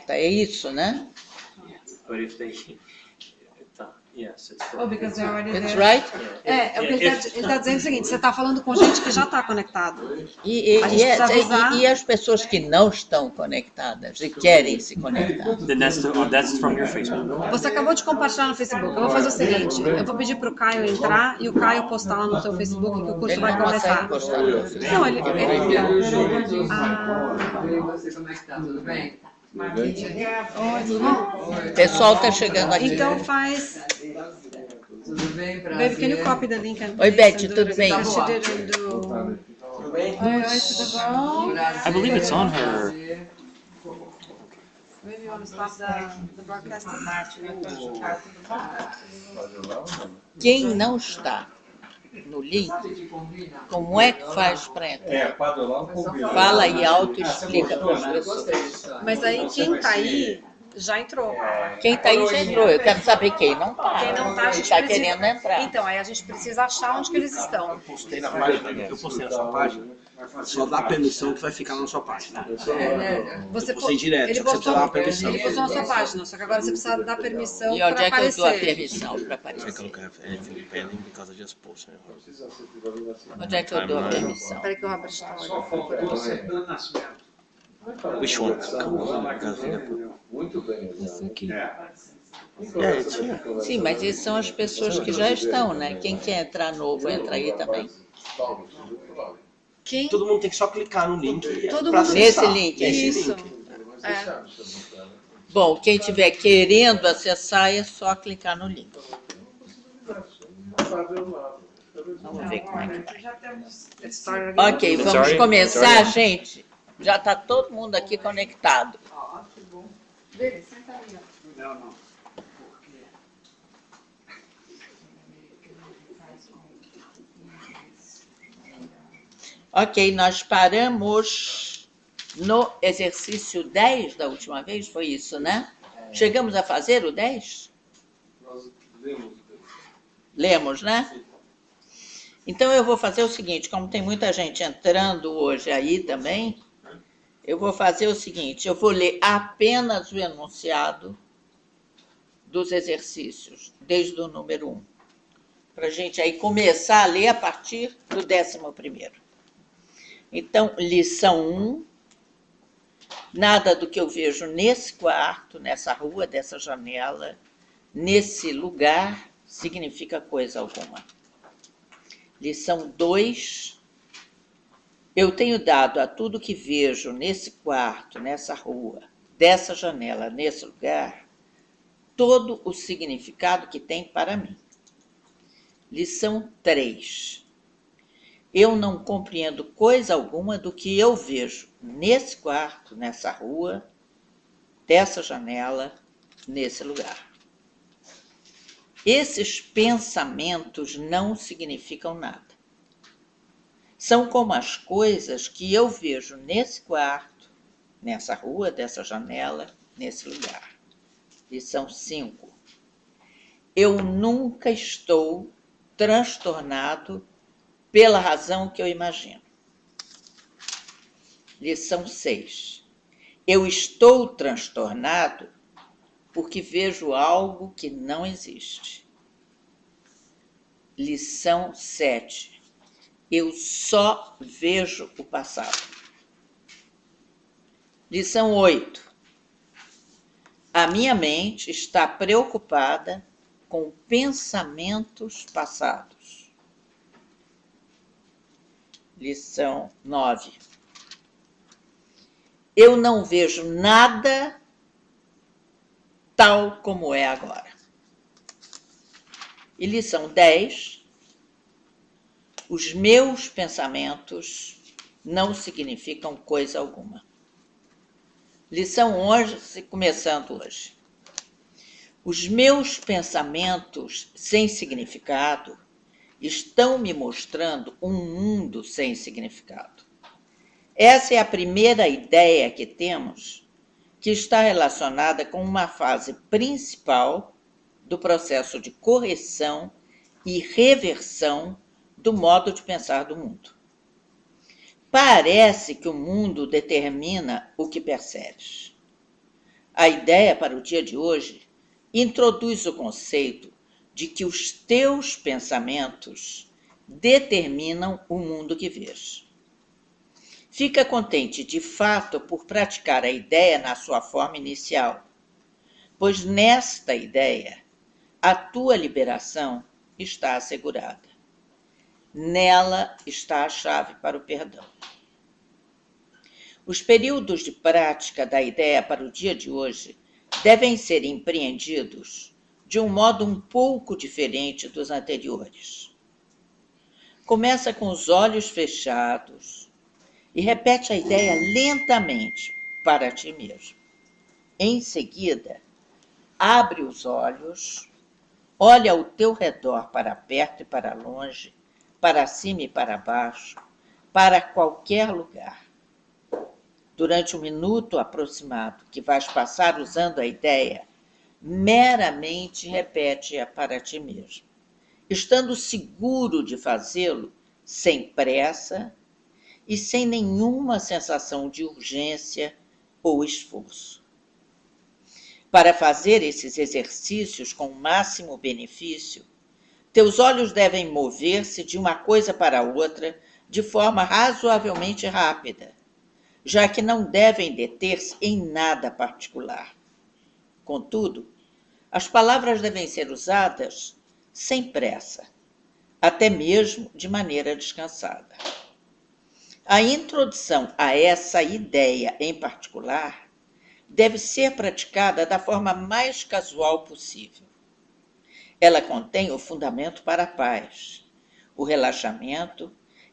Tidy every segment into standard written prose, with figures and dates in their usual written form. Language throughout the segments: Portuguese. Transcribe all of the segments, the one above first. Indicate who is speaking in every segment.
Speaker 1: conecta, é isso, né?
Speaker 2: But if they, yes, it's
Speaker 3: Oh, because they're already
Speaker 1: It's
Speaker 3: there.
Speaker 1: right?
Speaker 3: É o que ele está dizendo o seguinte, você está falando com gente que já está conectado.
Speaker 1: E,
Speaker 3: A gente precisa avisar.
Speaker 1: e as pessoas que não estão conectadas e querem se conectar?
Speaker 2: Then that's from your Facebook.
Speaker 3: Você acabou de compartilhar no Facebook. Eu vou fazer o seguinte, eu vou pedir para o Caio entrar e o Caio postar lá no seu Facebook que o curso
Speaker 1: Ele
Speaker 3: vai
Speaker 1: não consegue
Speaker 3: começar.
Speaker 1: postar no Facebook.
Speaker 3: Não, ele
Speaker 4: Você como é que tá? Tudo bem?
Speaker 3: Oi, tudo bom?
Speaker 1: O pessoal está chegando aqui.
Speaker 3: Então faz...
Speaker 4: Tudo bem, prazer.
Speaker 3: Baby, can you copy the link and
Speaker 1: Oi,
Speaker 3: paste
Speaker 1: Beth,
Speaker 3: and do
Speaker 1: tudo
Speaker 3: it?
Speaker 1: bem?
Speaker 3: Because she didn't do...
Speaker 4: Tudo bem?
Speaker 3: Oi, tudo bom?
Speaker 2: I believe it's on her.
Speaker 3: Maybe you want to stop the broadcasting.
Speaker 1: Quem não está no link, como é que faz para entrar? Fala aí alto e explica para as pessoas.
Speaker 3: Mas aí quem tá aí já entrou.
Speaker 1: Quem está aí já entrou, eu quero saber quem não está.
Speaker 3: Quem não tá, a gente
Speaker 1: Está
Speaker 3: precisa...
Speaker 1: querendo entrar.
Speaker 3: Então, aí a gente precisa achar onde que eles estão.
Speaker 5: Eu postei na sua página. Só dá permissão que vai ficar na sua página.
Speaker 3: Você
Speaker 5: Eu postei direto,
Speaker 3: ele
Speaker 5: só que você
Speaker 3: postou,
Speaker 5: precisa dar permissão.
Speaker 3: ele postou na sua página, só que agora você precisa dar permissão
Speaker 1: E onde
Speaker 3: para
Speaker 1: é que eu dou a
Speaker 3: aparecer.
Speaker 1: permissão para
Speaker 5: Check
Speaker 1: aparecer?
Speaker 5: on Philip Penning because I just posted.
Speaker 1: Onde é que eu dou a permissão?
Speaker 3: Peraí que o Robert está olhando.
Speaker 5: Which one?
Speaker 6: Muito bem.
Speaker 5: Esse aqui.
Speaker 1: Sim, mas essas são as pessoas que já estão, né? Quem quer entrar novo, entra aí também.
Speaker 3: Quem?
Speaker 5: Todo mundo tem que só clicar no link.
Speaker 3: Todo
Speaker 5: pra
Speaker 3: mundo-
Speaker 5: acessar.
Speaker 1: Nesse link aí.
Speaker 3: Isso.
Speaker 1: Bom, quem estiver querendo acessar é só clicar no link. Vamos ver como é que vai.
Speaker 3: It started again.
Speaker 1: Ok, vamos
Speaker 2: Sorry?
Speaker 1: começar,
Speaker 2: Sorry.
Speaker 1: gente. Já está todo mundo aqui conectado. Ok, nós paramos no exercício 10 da última vez, foi isso, né? Chegamos a fazer o 10?
Speaker 6: Nós lemos.
Speaker 1: Lemos, né? Então eu vou fazer o seguinte, como tem muita gente entrando hoje aí também, eu vou fazer o seguinte, eu vou ler apenas o enunciado dos exercícios, desde o número 1, para a gente aí começar a ler a partir do 11º. Então, lição 1, nada do que eu vejo nesse quarto, nessa rua, dessa janela, nesse lugar, significa coisa alguma. Lição 2, eu tenho dado a tudo que vejo nesse quarto, nessa rua, dessa janela, nesse lugar, todo o significado que tem para mim. Lição 3, eu não compreendo coisa alguma do que eu vejo nesse quarto, nessa rua, dessa janela, nesse lugar. Esses pensamentos não significam nada. São como as coisas que eu vejo nesse quarto, nessa rua, dessa janela, nesse lugar. Lição 5. Eu nunca estou transtornado pela razão que eu imagino. Lição 6. Eu estou transtornado porque vejo algo que não existe. Lição 7. Eu só vejo o passado. Lição 8. A minha mente está preocupada com pensamentos passados. Lição 9. Eu não vejo nada tal como é agora. E lição 10. Os meus pensamentos não significam coisa alguma. Lição 11, começando hoje. Os meus pensamentos sem significado estão me mostrando um mundo sem significado. Essa é a primeira ideia que temos, que está relacionada com uma fase principal do processo de correção e reversão do modo de pensar do mundo. Parece que o mundo determina o que percebes. A ideia para o dia de hoje introduz o conceito de que os teus pensamentos determinam o mundo que vês. Fica contente, de fato, por praticar a ideia na sua forma inicial, pois nesta ideia a tua liberação está assegurada. Nela está a chave para o perdão. Os períodos de prática da ideia para o dia de hoje devem ser empreendidos de um modo um pouco diferente dos anteriores. Começa com os olhos fechados e repete a ideia lentamente para ti mesmo. Em seguida, abre os olhos, olha ao teu redor para perto e para longe, para cima e para baixo, para qualquer lugar. Durante um minuto aproximado que vais passar usando a ideia, meramente repete-a para ti mesmo, estando seguro de fazê-lo sem pressa e sem nenhuma sensação de urgência ou esforço. Para fazer esses exercícios com o máximo benefício, teus olhos devem mover-se de uma coisa para outra de forma razoavelmente rápida, já que não devem deter-se em nada particular. Contudo, as palavras devem ser usadas sem pressa, até mesmo de maneira descansada. A introdução a essa ideia em particular deve ser praticada da forma mais casual possível. Ela contém o fundamento para a paz, o relaxamento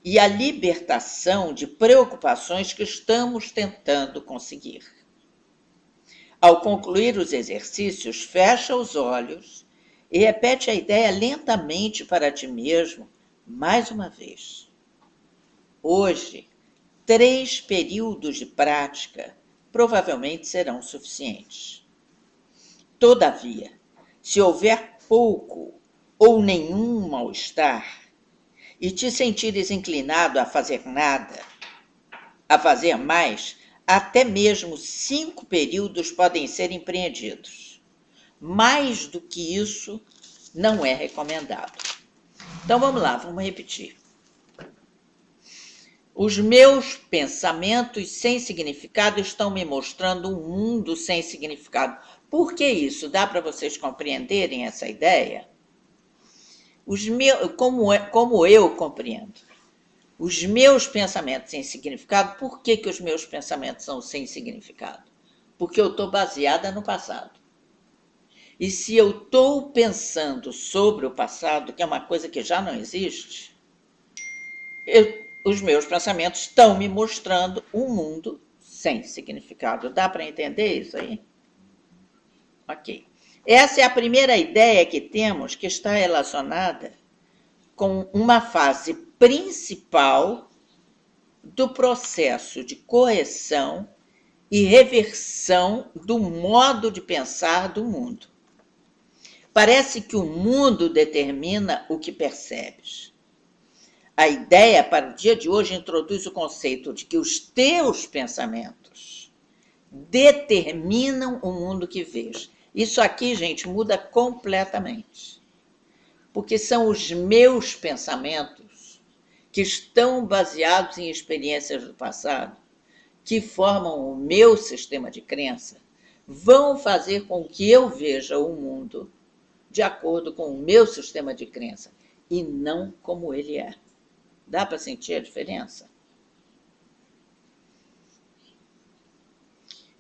Speaker 1: e a libertação de preocupações que estamos tentando conseguir. Ao concluir os exercícios, fecha os olhos e repete a ideia lentamente para ti mesmo, mais uma vez. Hoje, 3 períodos de prática provavelmente serão suficientes. Todavia, se houver pouco ou nenhum mal-estar e te sentires inclinado a fazer nada, a fazer mais, até mesmo 5 períodos podem ser empreendidos. Mais do que isso não é recomendado. Então vamos lá, vamos repetir. Os meus pensamentos sem significado estão me mostrando um mundo sem significado. Por que isso? Dá para vocês compreenderem essa ideia? Como eu compreendo. Os meus pensamentos sem significado, por que os meus pensamentos são sem significado? Porque eu estou baseada no passado. E se eu estou pensando sobre o passado, que é uma coisa que já não existe, os meus pensamentos estão me mostrando um mundo sem significado. Dá para entender isso aí? Ok. Essa é a primeira ideia que temos, que está relacionada com uma fase principal do processo de correção e reversão do modo de pensar do mundo. Parece que o mundo determina o que percebes. A ideia para o dia de hoje introduz o conceito de que os teus pensamentos determinam o mundo que vês. Isso aqui, gente, muda completamente. Porque são os meus pensamentos que estão baseados em experiências do passado, que formam o meu sistema de crença, vão fazer com que eu veja o mundo de acordo com o meu sistema de crença e não como ele é. Dá para sentir a diferença?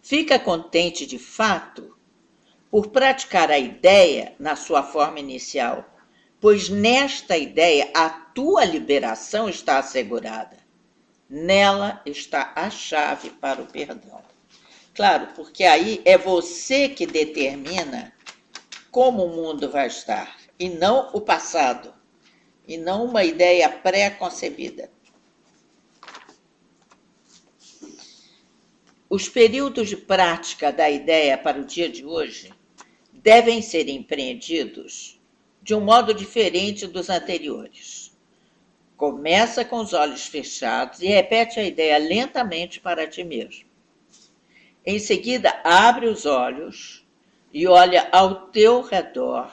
Speaker 1: Fica contente de fato por praticar a ideia na sua forma inicial, pois nesta ideia a tua liberação está assegurada. Nela está a chave para o perdão. Claro, porque aí é você que determina como o mundo vai estar, e não o passado, e não uma ideia pré-concebida. Os períodos de prática da ideia para o dia de hoje devem ser empreendidos de um modo diferente dos anteriores. Começa com os olhos fechados e repete a ideia lentamente para ti mesmo. Em seguida, abre os olhos e olha ao teu redor,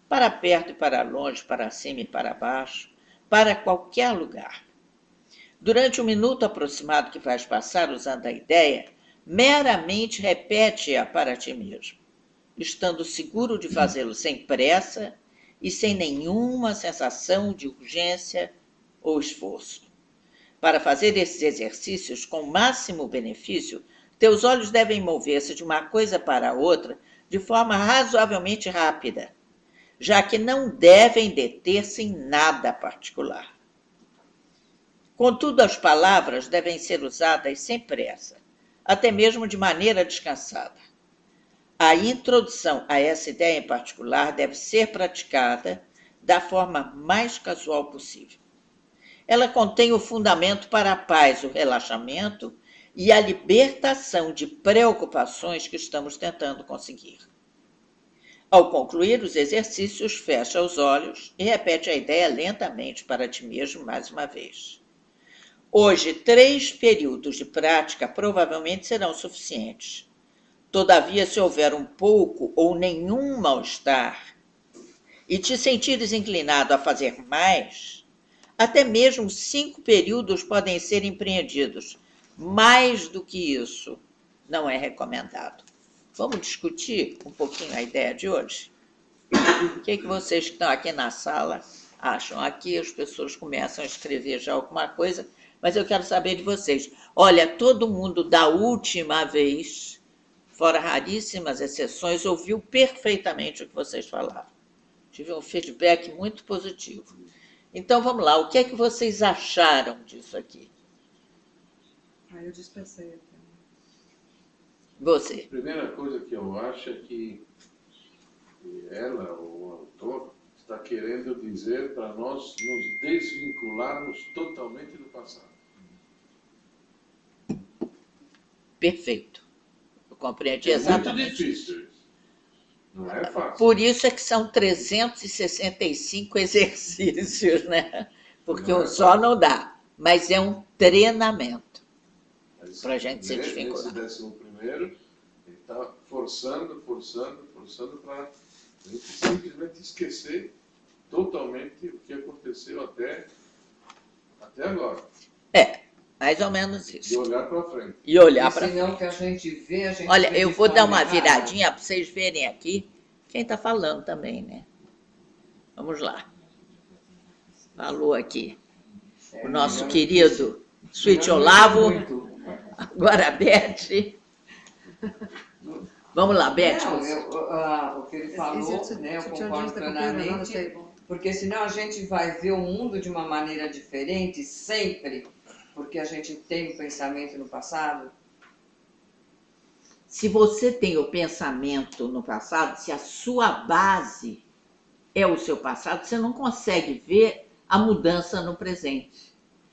Speaker 1: para perto e para longe, para cima e para baixo, para qualquer lugar. Durante um minuto aproximado que vais passar usando a ideia, meramente repete-a para ti mesmo, estando seguro de fazê-lo sem pressa e sem nenhuma sensação de urgência ou esforço. Para fazer esses exercícios com o máximo benefício, teus olhos devem mover-se de uma coisa para outra de forma razoavelmente rápida, já que não devem deter-se em nada particular. Contudo, as palavras devem ser usadas sem pressa, até mesmo de maneira descansada. A introdução a essa ideia em particular deve ser praticada da forma mais casual possível. Ela contém o fundamento para a paz, o relaxamento e a libertação de preocupações que estamos tentando conseguir. Ao concluir os exercícios, fecha os olhos e repete a ideia lentamente para ti mesmo mais uma vez. Hoje, 3 períodos de prática provavelmente serão suficientes. Todavia, se houver um pouco ou nenhum mal-estar e te sentires inclinado a fazer mais, até mesmo 5 períodos podem ser empreendidos. Mais do que isso, não é recomendado. Vamos discutir um pouquinho a ideia de hoje? O que vocês que estão aqui na sala acham? Aqui as pessoas começam a escrever já alguma coisa, mas eu quero saber de vocês. Olha, todo mundo da última vez, fora raríssimas exceções, ouviu perfeitamente o que vocês falaram. Tive um feedback muito positivo. Então, vamos lá. O que é que vocês acharam disso aqui?
Speaker 3: Eu dispersei aqui.
Speaker 1: Você.
Speaker 6: A primeira coisa que eu acho é que ela, o autor, está querendo dizer para nós nos desvincularmos totalmente do passado.
Speaker 1: Perfeito. Eu compreendi
Speaker 6: É
Speaker 1: exatamente
Speaker 6: muito difícil isso. Não é fácil.
Speaker 1: Por isso é que são 365 exercícios, né? Porque
Speaker 6: Não é
Speaker 1: um só
Speaker 6: fácil.
Speaker 1: não dá, mas é um treinamento
Speaker 6: Mas,
Speaker 1: para a gente se desvincular.
Speaker 6: Nesse 11º, ele está forçando para a gente simplesmente esquecer totalmente o que aconteceu até agora.
Speaker 1: Mais ou menos
Speaker 6: E
Speaker 1: isso.
Speaker 6: olhar para frente.
Speaker 1: E olhar para
Speaker 4: Senão
Speaker 1: frente.
Speaker 4: que a gente vê, a gente
Speaker 1: Olha,
Speaker 4: vê
Speaker 1: eu
Speaker 4: de
Speaker 1: vou dar
Speaker 4: forma
Speaker 1: uma
Speaker 4: errada.
Speaker 1: viradinha para vocês verem aqui quem está falando também, né? Vamos lá. Falou aqui o nosso querido Sweet Olavo, agora a Beth. Vamos lá, Beth.
Speaker 4: Não, o que ele falou, né, eu concordo plenamente, porque senão a gente vai ver o mundo de uma maneira diferente sempre, porque a gente tem um pensamento no passado.
Speaker 1: Se você tem o pensamento no passado, se a sua base é o seu passado, você não consegue ver a mudança no presente.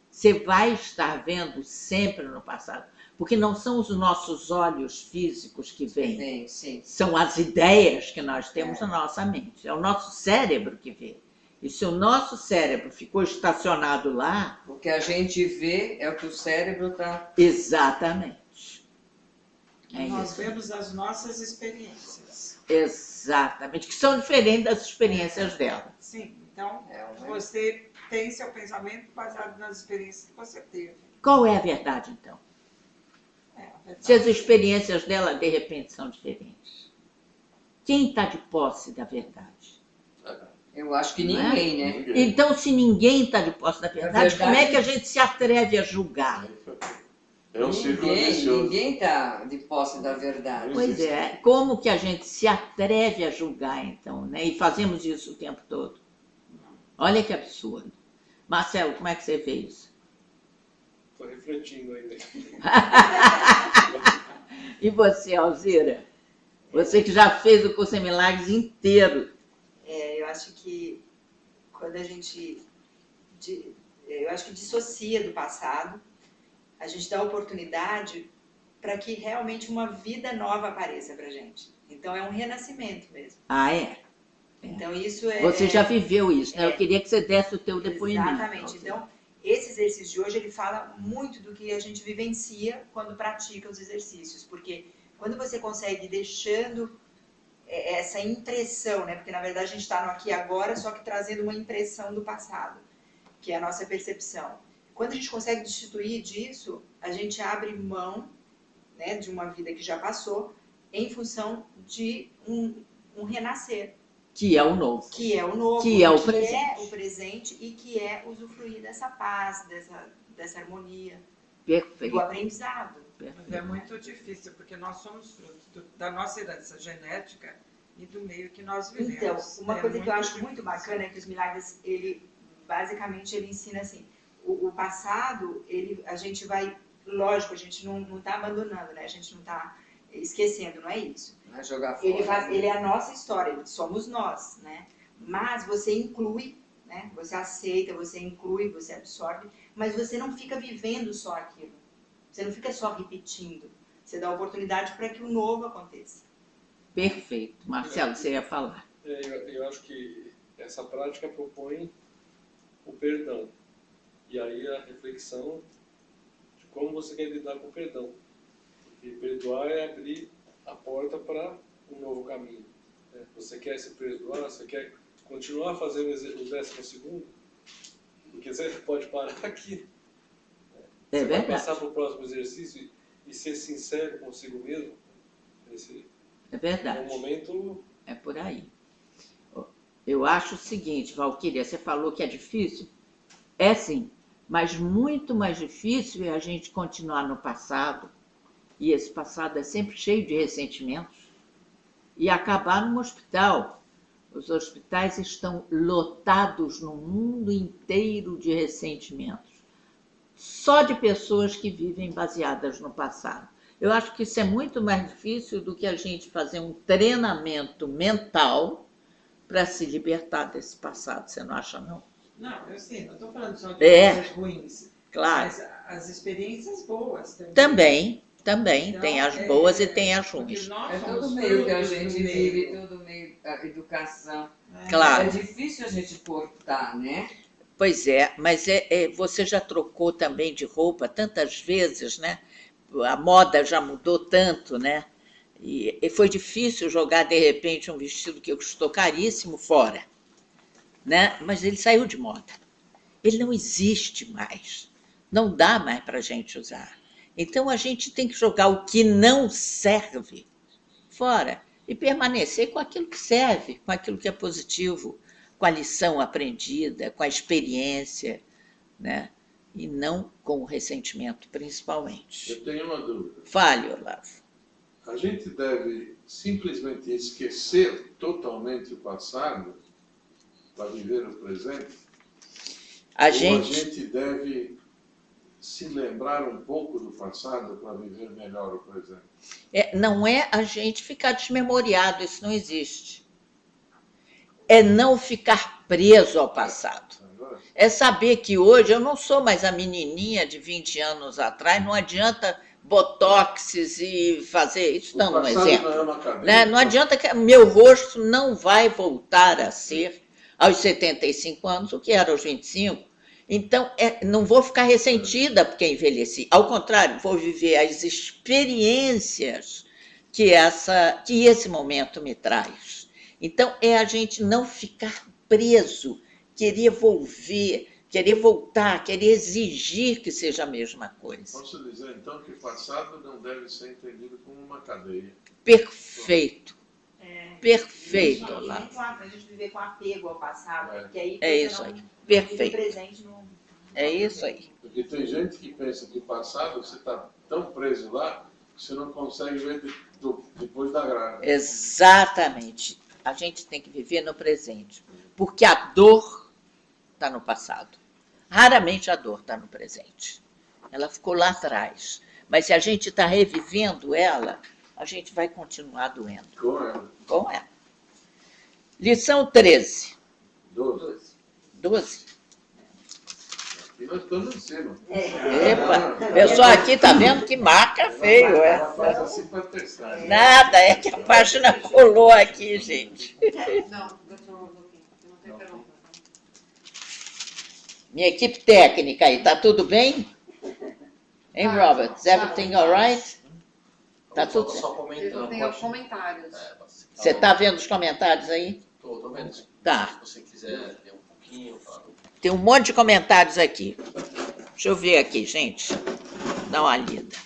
Speaker 1: Você vai estar vendo sempre no passado, porque não são os nossos olhos físicos que veem,
Speaker 4: Sim.
Speaker 1: são as ideias que nós temos na nossa mente, é o nosso cérebro que vê. E se o nosso cérebro ficou estacionado lá...
Speaker 4: O que a gente vê é o que o cérebro está...
Speaker 1: Exatamente.
Speaker 7: Nós vemos as nossas experiências.
Speaker 1: Exatamente, que são diferentes das experiências dela.
Speaker 7: Sim, então você tem seu pensamento baseado nas experiências que você teve.
Speaker 1: Qual é a verdade, então?
Speaker 7: A verdade.
Speaker 1: Se as experiências dela, de repente, são diferentes. Quem está de posse da verdade?
Speaker 4: Eu acho que
Speaker 1: Não é?
Speaker 4: ninguém, né?
Speaker 1: Então, se ninguém está de posse da verdade, como é que a gente se atreve a julgar?
Speaker 6: É um círculo vicioso.
Speaker 4: Ninguém está de posse da verdade.
Speaker 1: Pois é, como que a gente se atreve a julgar, então, né? E fazemos isso o tempo todo. Olha que absurdo. Marcelo, como é que você vê isso?
Speaker 6: Estou refletindo ainda.
Speaker 1: E você, Alzira? Você que já fez o Curso em Milagres inteiro.
Speaker 8: Eu acho que quando a gente, eu acho que dissocia do passado, a gente dá oportunidade para que realmente uma vida nova apareça para a gente. Então é um renascimento mesmo.
Speaker 1: Ah, é?
Speaker 8: Então isso é...
Speaker 1: Você já viveu isso, né? Eu queria que você desse o teu depoimento.
Speaker 8: Exatamente. Então esse exercício de hoje, ele fala muito do que a gente vivencia quando pratica os exercícios, porque quando você consegue ir deixando essa impressão, né? Porque na verdade a gente está no aqui e agora, só que trazendo uma impressão do passado, que é a nossa percepção. Quando a gente consegue destituir disso, a gente abre mão, né, de uma vida que já passou, em função de um renascer.
Speaker 1: Que é o novo.
Speaker 8: Que é o novo,
Speaker 1: Que é o
Speaker 8: que
Speaker 1: presente.
Speaker 8: é o presente e que é usufruir dessa paz, dessa harmonia,
Speaker 1: Perfeito.
Speaker 8: do aprendizado.
Speaker 7: Mas é muito difícil, porque nós somos fruto da nossa herança genética e do meio que nós vivemos.
Speaker 8: Então, uma coisa que eu acho
Speaker 7: difícil.
Speaker 8: muito bacana é que os milagres, basicamente, ele ensina assim, o passado, a gente vai, lógico, a gente não está abandonando, né? A gente não está esquecendo, não é isso.
Speaker 4: Vai jogar fora.
Speaker 8: Ele é a nossa história, somos nós, né? Mas você inclui, né? Você aceita, você inclui, você absorve, mas você não fica vivendo só aquilo. Você não fica só repetindo. Você dá oportunidade para que o novo aconteça.
Speaker 1: Perfeito. Marcelo, você ia falar.
Speaker 9: Eu acho que essa prática propõe o perdão. E aí a reflexão de como você quer lidar com o perdão. Porque perdoar é abrir a porta para um novo caminho. Né? Você quer se perdoar, você quer continuar fazendo o 12º, porque você pode parar aqui.
Speaker 1: É
Speaker 9: Você vai
Speaker 1: verdade.
Speaker 9: passar para o próximo exercício e ser sincero consigo mesmo. Esse
Speaker 1: É
Speaker 9: é
Speaker 1: verdade.
Speaker 9: um momento...
Speaker 1: É por aí. Eu acho o seguinte, Valquíria, você falou que é difícil. É sim, mas muito mais difícil é a gente continuar no passado, e esse passado é sempre cheio de ressentimentos, e acabar num hospital. Os hospitais estão lotados no mundo inteiro de ressentimentos, só de pessoas que vivem baseadas no passado. Eu acho que isso é muito mais difícil do que a gente fazer um treinamento mental para se libertar desse passado, você não acha, não?
Speaker 7: Não, eu sei, não estou falando só de coisas ruins.
Speaker 1: Claro.
Speaker 7: Mas as experiências boas também.
Speaker 1: Também,
Speaker 7: Então,
Speaker 1: tem as boas e tem as
Speaker 7: porque
Speaker 1: ruins.
Speaker 7: nós
Speaker 4: É
Speaker 7: somos
Speaker 4: todo meio que a
Speaker 7: frutos
Speaker 4: gente
Speaker 7: do meio.
Speaker 4: vive, todo meio da educação.
Speaker 1: Claro.
Speaker 4: É difícil a gente cortar, né?
Speaker 1: Pois é, mas você já trocou também de roupa tantas vezes, né? A moda já mudou tanto, né? E foi difícil jogar, de repente, um vestido que custou caríssimo fora, né? Mas ele saiu de moda. Ele não existe mais. Não dá mais para a gente usar. Então, a gente tem que jogar o que não serve fora e permanecer com aquilo que serve, com aquilo que é positivo, com a lição aprendida, com a experiência, né? E não com o ressentimento, principalmente.
Speaker 6: Eu tenho uma dúvida.
Speaker 1: Fale, Olavo.
Speaker 6: A gente deve simplesmente esquecer totalmente o passado para viver o presente?
Speaker 1: A
Speaker 6: Ou
Speaker 1: gente...
Speaker 6: a gente deve se lembrar um pouco do passado para viver melhor o presente?
Speaker 1: não é a gente ficar desmemoriado, isso não existe. É não ficar preso ao passado. É saber que hoje eu não sou mais a menininha de 20 anos atrás, não adianta botoxes e fazer isso, dando um exemplo.
Speaker 6: Não é uma cadeia,
Speaker 1: Né? Não adianta que meu rosto não vai voltar a ser, aos 75 anos, o que era aos 25. Então, não vou ficar ressentida porque envelheci. Ao contrário, vou viver as experiências que esse momento me traz. Então, é a gente não ficar preso, querer voltar, querer exigir que seja a mesma coisa.
Speaker 6: Posso dizer, então, que o passado não deve ser entendido como uma cadeia.
Speaker 1: Perfeito. Perfeito,
Speaker 8: E nem
Speaker 1: Olavo.
Speaker 8: a gente viver com apego ao passado, porque aí
Speaker 1: É isso aí. Perfeito.
Speaker 8: presente no
Speaker 1: É isso aí.
Speaker 6: Porque tem gente que pensa que o passado você está tão preso lá que você não consegue ver depois da grávida.
Speaker 1: Exatamente. A gente tem que viver no presente, porque a dor está no passado. Raramente a dor está no presente. Ela ficou lá atrás. Mas se a gente está revivendo ela, a gente vai continuar doendo.
Speaker 6: Com ela.
Speaker 1: Com ela. Lição 13.
Speaker 6: 12.
Speaker 1: 12.
Speaker 6: E nós estamos em cima.
Speaker 1: Epa, o pessoal aqui está vendo que marca feio,
Speaker 6: Ela faz assim para testar.
Speaker 1: Nada, é que a página pulou aqui, gente.
Speaker 3: Não, deixa eu ver aqui. Não tem pergunta.
Speaker 1: Minha equipe técnica aí, tá tudo bem? Hein, Robert? Is everything all right? Tá tudo certo.
Speaker 5: Só comentando.
Speaker 3: Eu tenho comentários.
Speaker 1: Você tá vendo os comentários aí?
Speaker 5: Tô vendo.
Speaker 1: Tá.
Speaker 5: Se você quiser ver um pouquinho, fala.
Speaker 1: Tem um monte de comentários aqui. Deixa eu ver aqui, gente. Dá uma lida.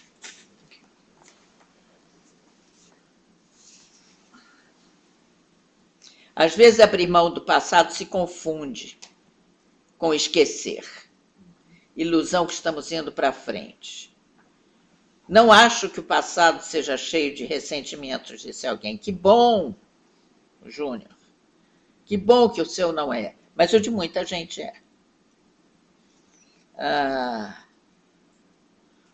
Speaker 1: Às vezes abrir mão do passado se confunde com esquecer. Ilusão que estamos indo para frente. Não acho que o passado seja cheio de ressentimentos, disse alguém. Que bom, Júnior. Que bom que o seu não é, mas o de muita gente é.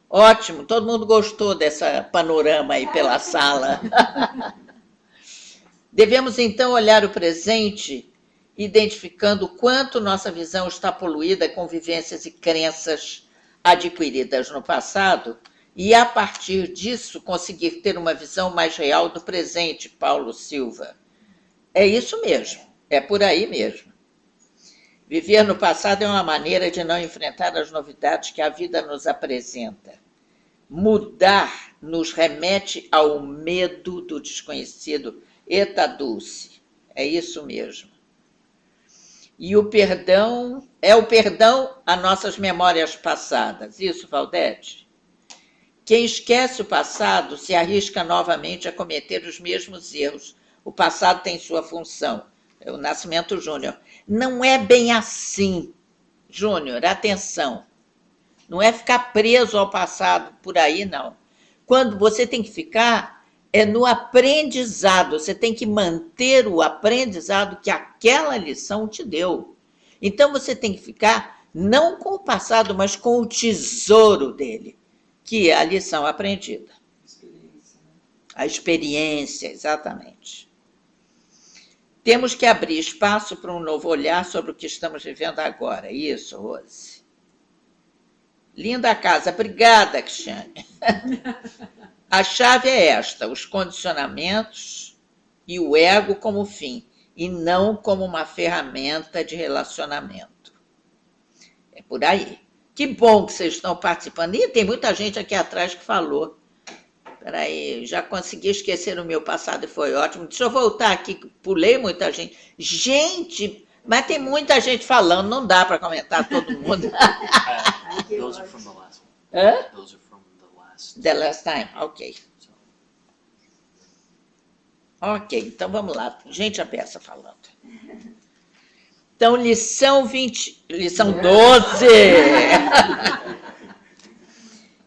Speaker 1: Ótimo, todo mundo gostou dessa panorama aí pela sala. Devemos, então, olhar o presente, identificando o quanto nossa visão está poluída com vivências e crenças adquiridas no passado, e, a partir disso, conseguir ter uma visão mais real do presente, Paulo Silva. É isso mesmo, é por aí mesmo. Viver no passado é uma maneira de não enfrentar as novidades que a vida nos apresenta. Mudar nos remete ao medo do desconhecido. Eita, Dulce, é isso mesmo. E o perdão a nossas memórias passadas. Isso, Valdete? Quem esquece o passado se arrisca novamente a cometer os mesmos erros. O passado tem sua função. É o Nascimento Júnior. Não é bem assim, Júnior, atenção. Não é ficar preso ao passado por aí, não. Quando você tem que ficar é no aprendizado, você tem que manter o aprendizado que aquela lição te deu. Então você tem que ficar não com o passado, mas com o tesouro dele, que é a lição aprendida. A experiência, exatamente. Temos que abrir espaço para um novo olhar sobre o que estamos vivendo agora. Isso, Rose. Linda casa. Obrigada, Cristiane. A chave é esta, os condicionamentos e o ego como fim, e não como uma ferramenta de relacionamento. É por aí. Que bom que vocês estão participando. E tem muita gente aqui atrás que falou. Espera aí, já consegui esquecer o meu passado e foi ótimo. Deixa eu voltar aqui, pulei muita gente. Gente, mas tem muita gente falando, não dá para comentar todo mundo.
Speaker 2: Those are from the last one.
Speaker 1: Hã?
Speaker 2: Those are from the last.
Speaker 1: The last time, ok. Ok, então vamos lá. Gente, a peça falando. Então, lição 12.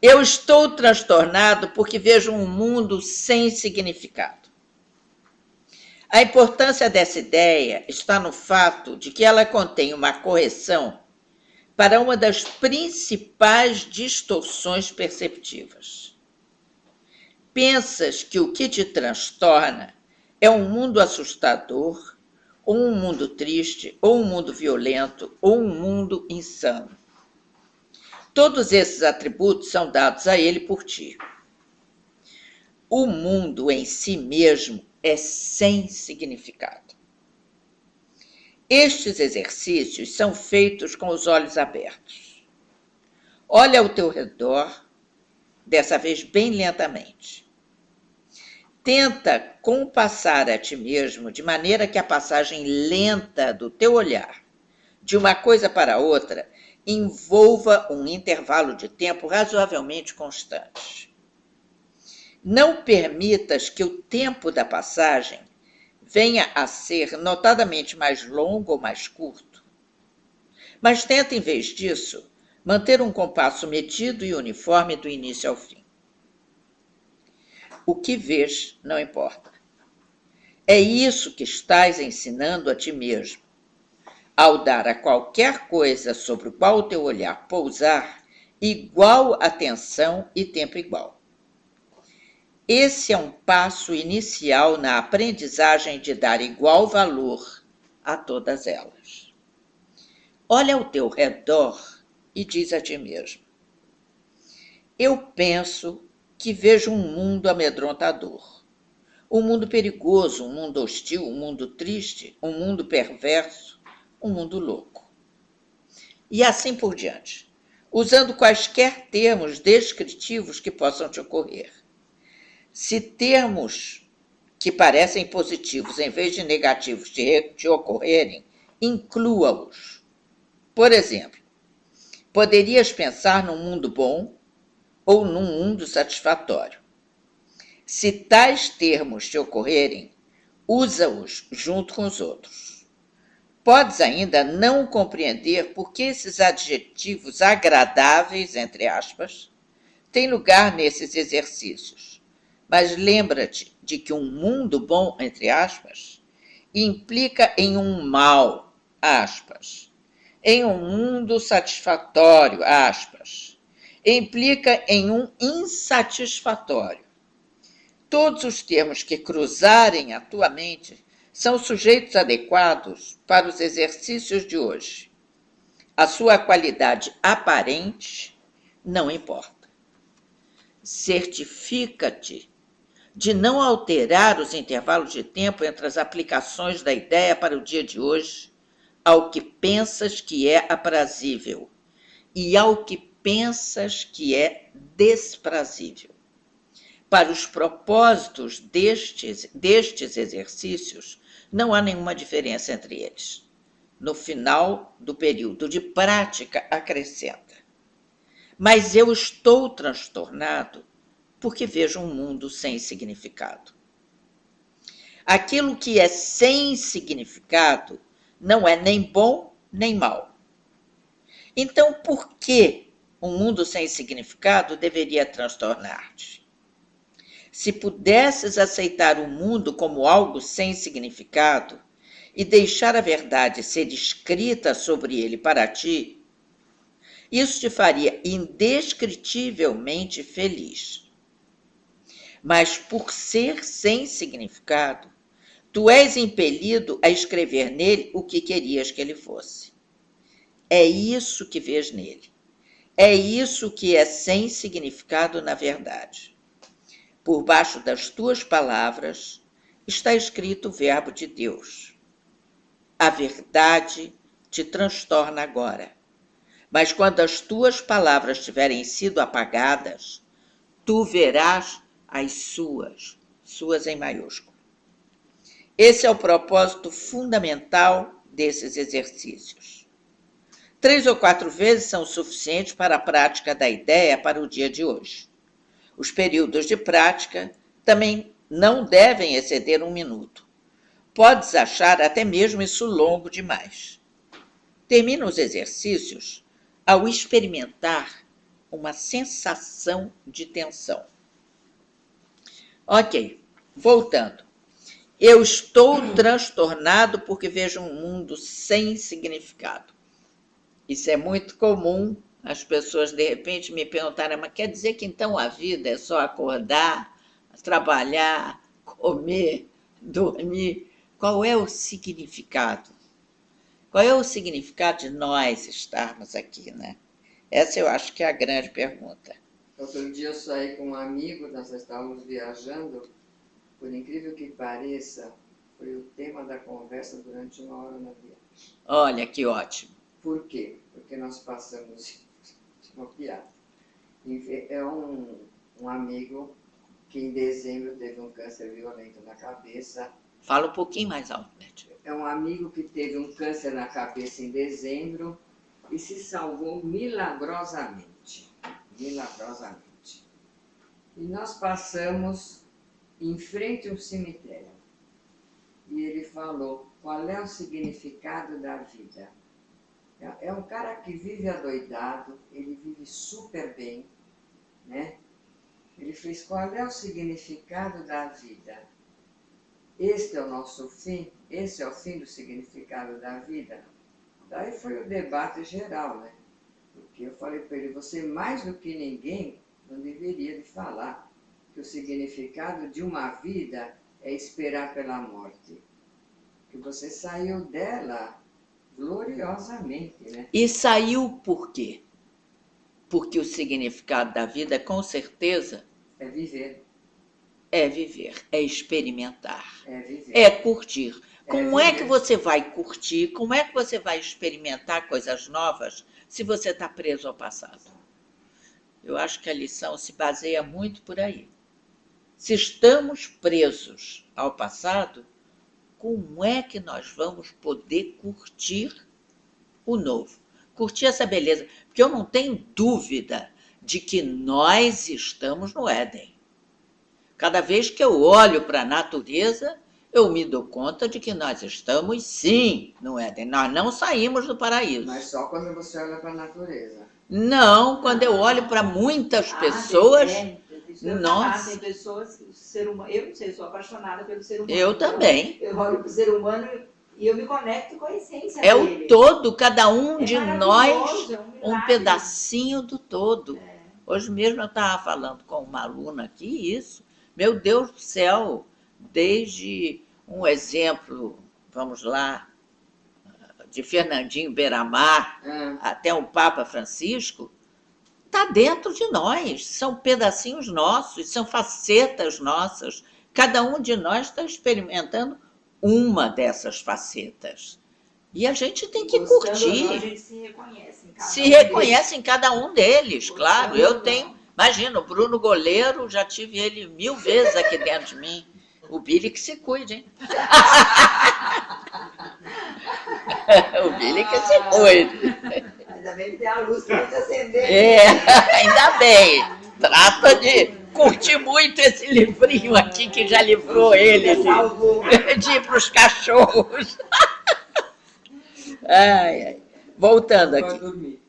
Speaker 1: Eu estou transtornado porque vejo um mundo sem significado. A importância dessa ideia está no fato de que ela contém uma correção para uma das principais distorções perceptivas. Pensas que o que te transtorna é um mundo assustador, ou um mundo triste, ou um mundo violento, ou um mundo insano. Todos esses atributos são dados a ele por ti. O mundo em si mesmo é sem significado. Estes exercícios são feitos com os olhos abertos. Olha ao teu redor, dessa vez bem lentamente. Tenta compassar a ti mesmo de maneira que a passagem lenta do teu olhar de uma coisa para outra envolva um intervalo de tempo razoavelmente constante. Não permitas que o tempo da passagem venha a ser notadamente mais longo ou mais curto. Mas tenta, em vez disso, manter um compasso medido e uniforme do início ao fim. O que vês não importa. É isso que estás ensinando a ti mesmo, ao dar a qualquer coisa sobre o qual o teu olhar pousar igual atenção e tempo igual. Esse é um passo inicial na aprendizagem de dar igual valor a todas elas. Olha ao teu redor e diz a ti mesmo: eu penso que vejo um mundo amedrontador, um mundo perigoso, um mundo hostil, um mundo triste, um mundo perverso, um mundo louco. e assim por diante, usando quaisquer termos descritivos que possam te ocorrer. Se termos que parecem positivos em vez de negativos te ocorrerem, inclua-os. Por exemplo, poderias pensar num mundo bom ou num mundo satisfatório. Se tais termos te ocorrerem, usa-os junto com os outros. Podes ainda não compreender por que esses adjetivos agradáveis, entre aspas, têm lugar nesses exercícios, mas lembra-te de que um mundo bom, entre aspas, implica em um mal, aspas, em um mundo satisfatório, aspas, implica em um insatisfatório. Todos os termos que cruzarem a tua mente são sujeitos adequados para os exercícios de hoje. A sua qualidade aparente não importa. Certifica-te de não alterar os intervalos de tempo entre as aplicações da ideia para o dia de hoje ao que pensas que é aprazível e ao que pensas que é desprazível. Para os propósitos destes exercícios, não há nenhuma diferença entre eles. No final do período de prática, acrescenta: mas eu estou transtornado porque vejo um mundo sem significado. Aquilo que é sem significado não é nem bom nem mal. Então, por que um mundo sem significado deveria transtornar-te? Se pudesses aceitar o mundo como algo sem significado e deixar a verdade ser escrita sobre ele para ti, isso te faria indescritivelmente feliz. Mas por ser sem significado, tu és impelido a escrever nele o que querias que ele fosse. É isso que vês nele. É isso que é sem significado na verdade. Por baixo das tuas palavras está escrito o verbo de Deus. A verdade te transtorna agora. Mas quando as tuas palavras tiverem sido apagadas, tu verás as suas em maiúsculo. Esse é o propósito fundamental desses exercícios. 3 ou 4 vezes são suficientes para a prática da ideia para o dia de hoje. Os períodos de prática também não devem exceder 1 minuto. Podes achar até mesmo isso longo demais. Termina os exercícios ao experimentar uma sensação de tensão. Ok, voltando. Eu estou transtornado porque vejo um mundo sem significado. Isso é muito comum, as pessoas de repente me perguntarem, mas quer dizer que então a vida é só acordar, trabalhar, comer, dormir? Qual é o significado? Qual é o significado de nós estarmos aqui, né? Essa eu acho que é a grande pergunta.
Speaker 4: Outro dia eu saí com um amigo, nós estávamos viajando, por incrível que pareça, foi o tema da conversa durante 1 hora na viagem.
Speaker 1: Olha, que ótimo.
Speaker 4: Por quê? Porque nós passamos uma piada. É um amigo que em dezembro teve um câncer violento na cabeça.
Speaker 1: Fala um pouquinho mais alto, Beth.
Speaker 4: É um amigo que teve um câncer na cabeça em dezembro e se salvou milagrosamente. Milagrosamente. E nós passamos em frente a um cemitério. E ele falou, qual é o significado da vida? É um cara que vive adoidado, ele vive super bem, né? Ele fez, qual é o significado da vida? Este é o nosso fim? Esse é o fim do significado da vida? Daí foi o debate geral, né? Porque eu falei para ele, você mais do que ninguém não deveria de falar que o significado de uma vida é esperar pela morte. Que você saiu dela gloriosamente, né?
Speaker 1: E saiu por quê? Porque o significado da vida, com certeza,
Speaker 4: é viver.
Speaker 1: É viver, é experimentar,
Speaker 4: é viver.
Speaker 1: É curtir. Como é que você vai curtir, como é que você vai experimentar coisas novas se você está preso ao passado? Eu acho que a lição se baseia muito por aí. Se estamos presos ao passado, como é que nós vamos poder curtir o novo? Curtir essa beleza. Porque eu não tenho dúvida de que nós estamos no Éden. Cada vez que eu olho para a natureza, eu me dou conta de que nós estamos, sim, no Éden. Nós não saímos do paraíso.
Speaker 4: Mas só quando você olha para a natureza.
Speaker 1: Não, quando eu olho para muitas pessoas...
Speaker 8: Nossa. Tem pessoas, o ser humano, eu não sei, eu sou apaixonada pelo ser humano.
Speaker 1: Eu também.
Speaker 8: Eu olho para o ser humano e eu me conecto com a essência
Speaker 1: É
Speaker 8: dele.
Speaker 1: O todo, cada um de nós,
Speaker 8: um
Speaker 1: pedacinho do todo. Hoje mesmo eu estava falando com uma aluna aqui, isso. Meu Deus do céu, desde um exemplo, vamos lá, de Fernandinho Beiramar até o Papa Francisco, está dentro de nós, são pedacinhos nossos, são facetas nossas. Cada um de nós está experimentando uma dessas facetas. E a gente tem que curtir.
Speaker 8: Não, a gente se reconhece em cada
Speaker 1: reconhece em cada um deles, claro. Eu tenho, imagina, o Bruno Goleiro, já tive ele 1000 vezes aqui dentro de mim. O Billy que se cuide, hein? O Billy que se cuide.
Speaker 8: Ainda bem que tem a luz para te acender.
Speaker 1: Ainda bem. Trata de curtir muito esse livrinho aqui que já livrou ele de ir para os cachorros. Ai. Voltando aqui.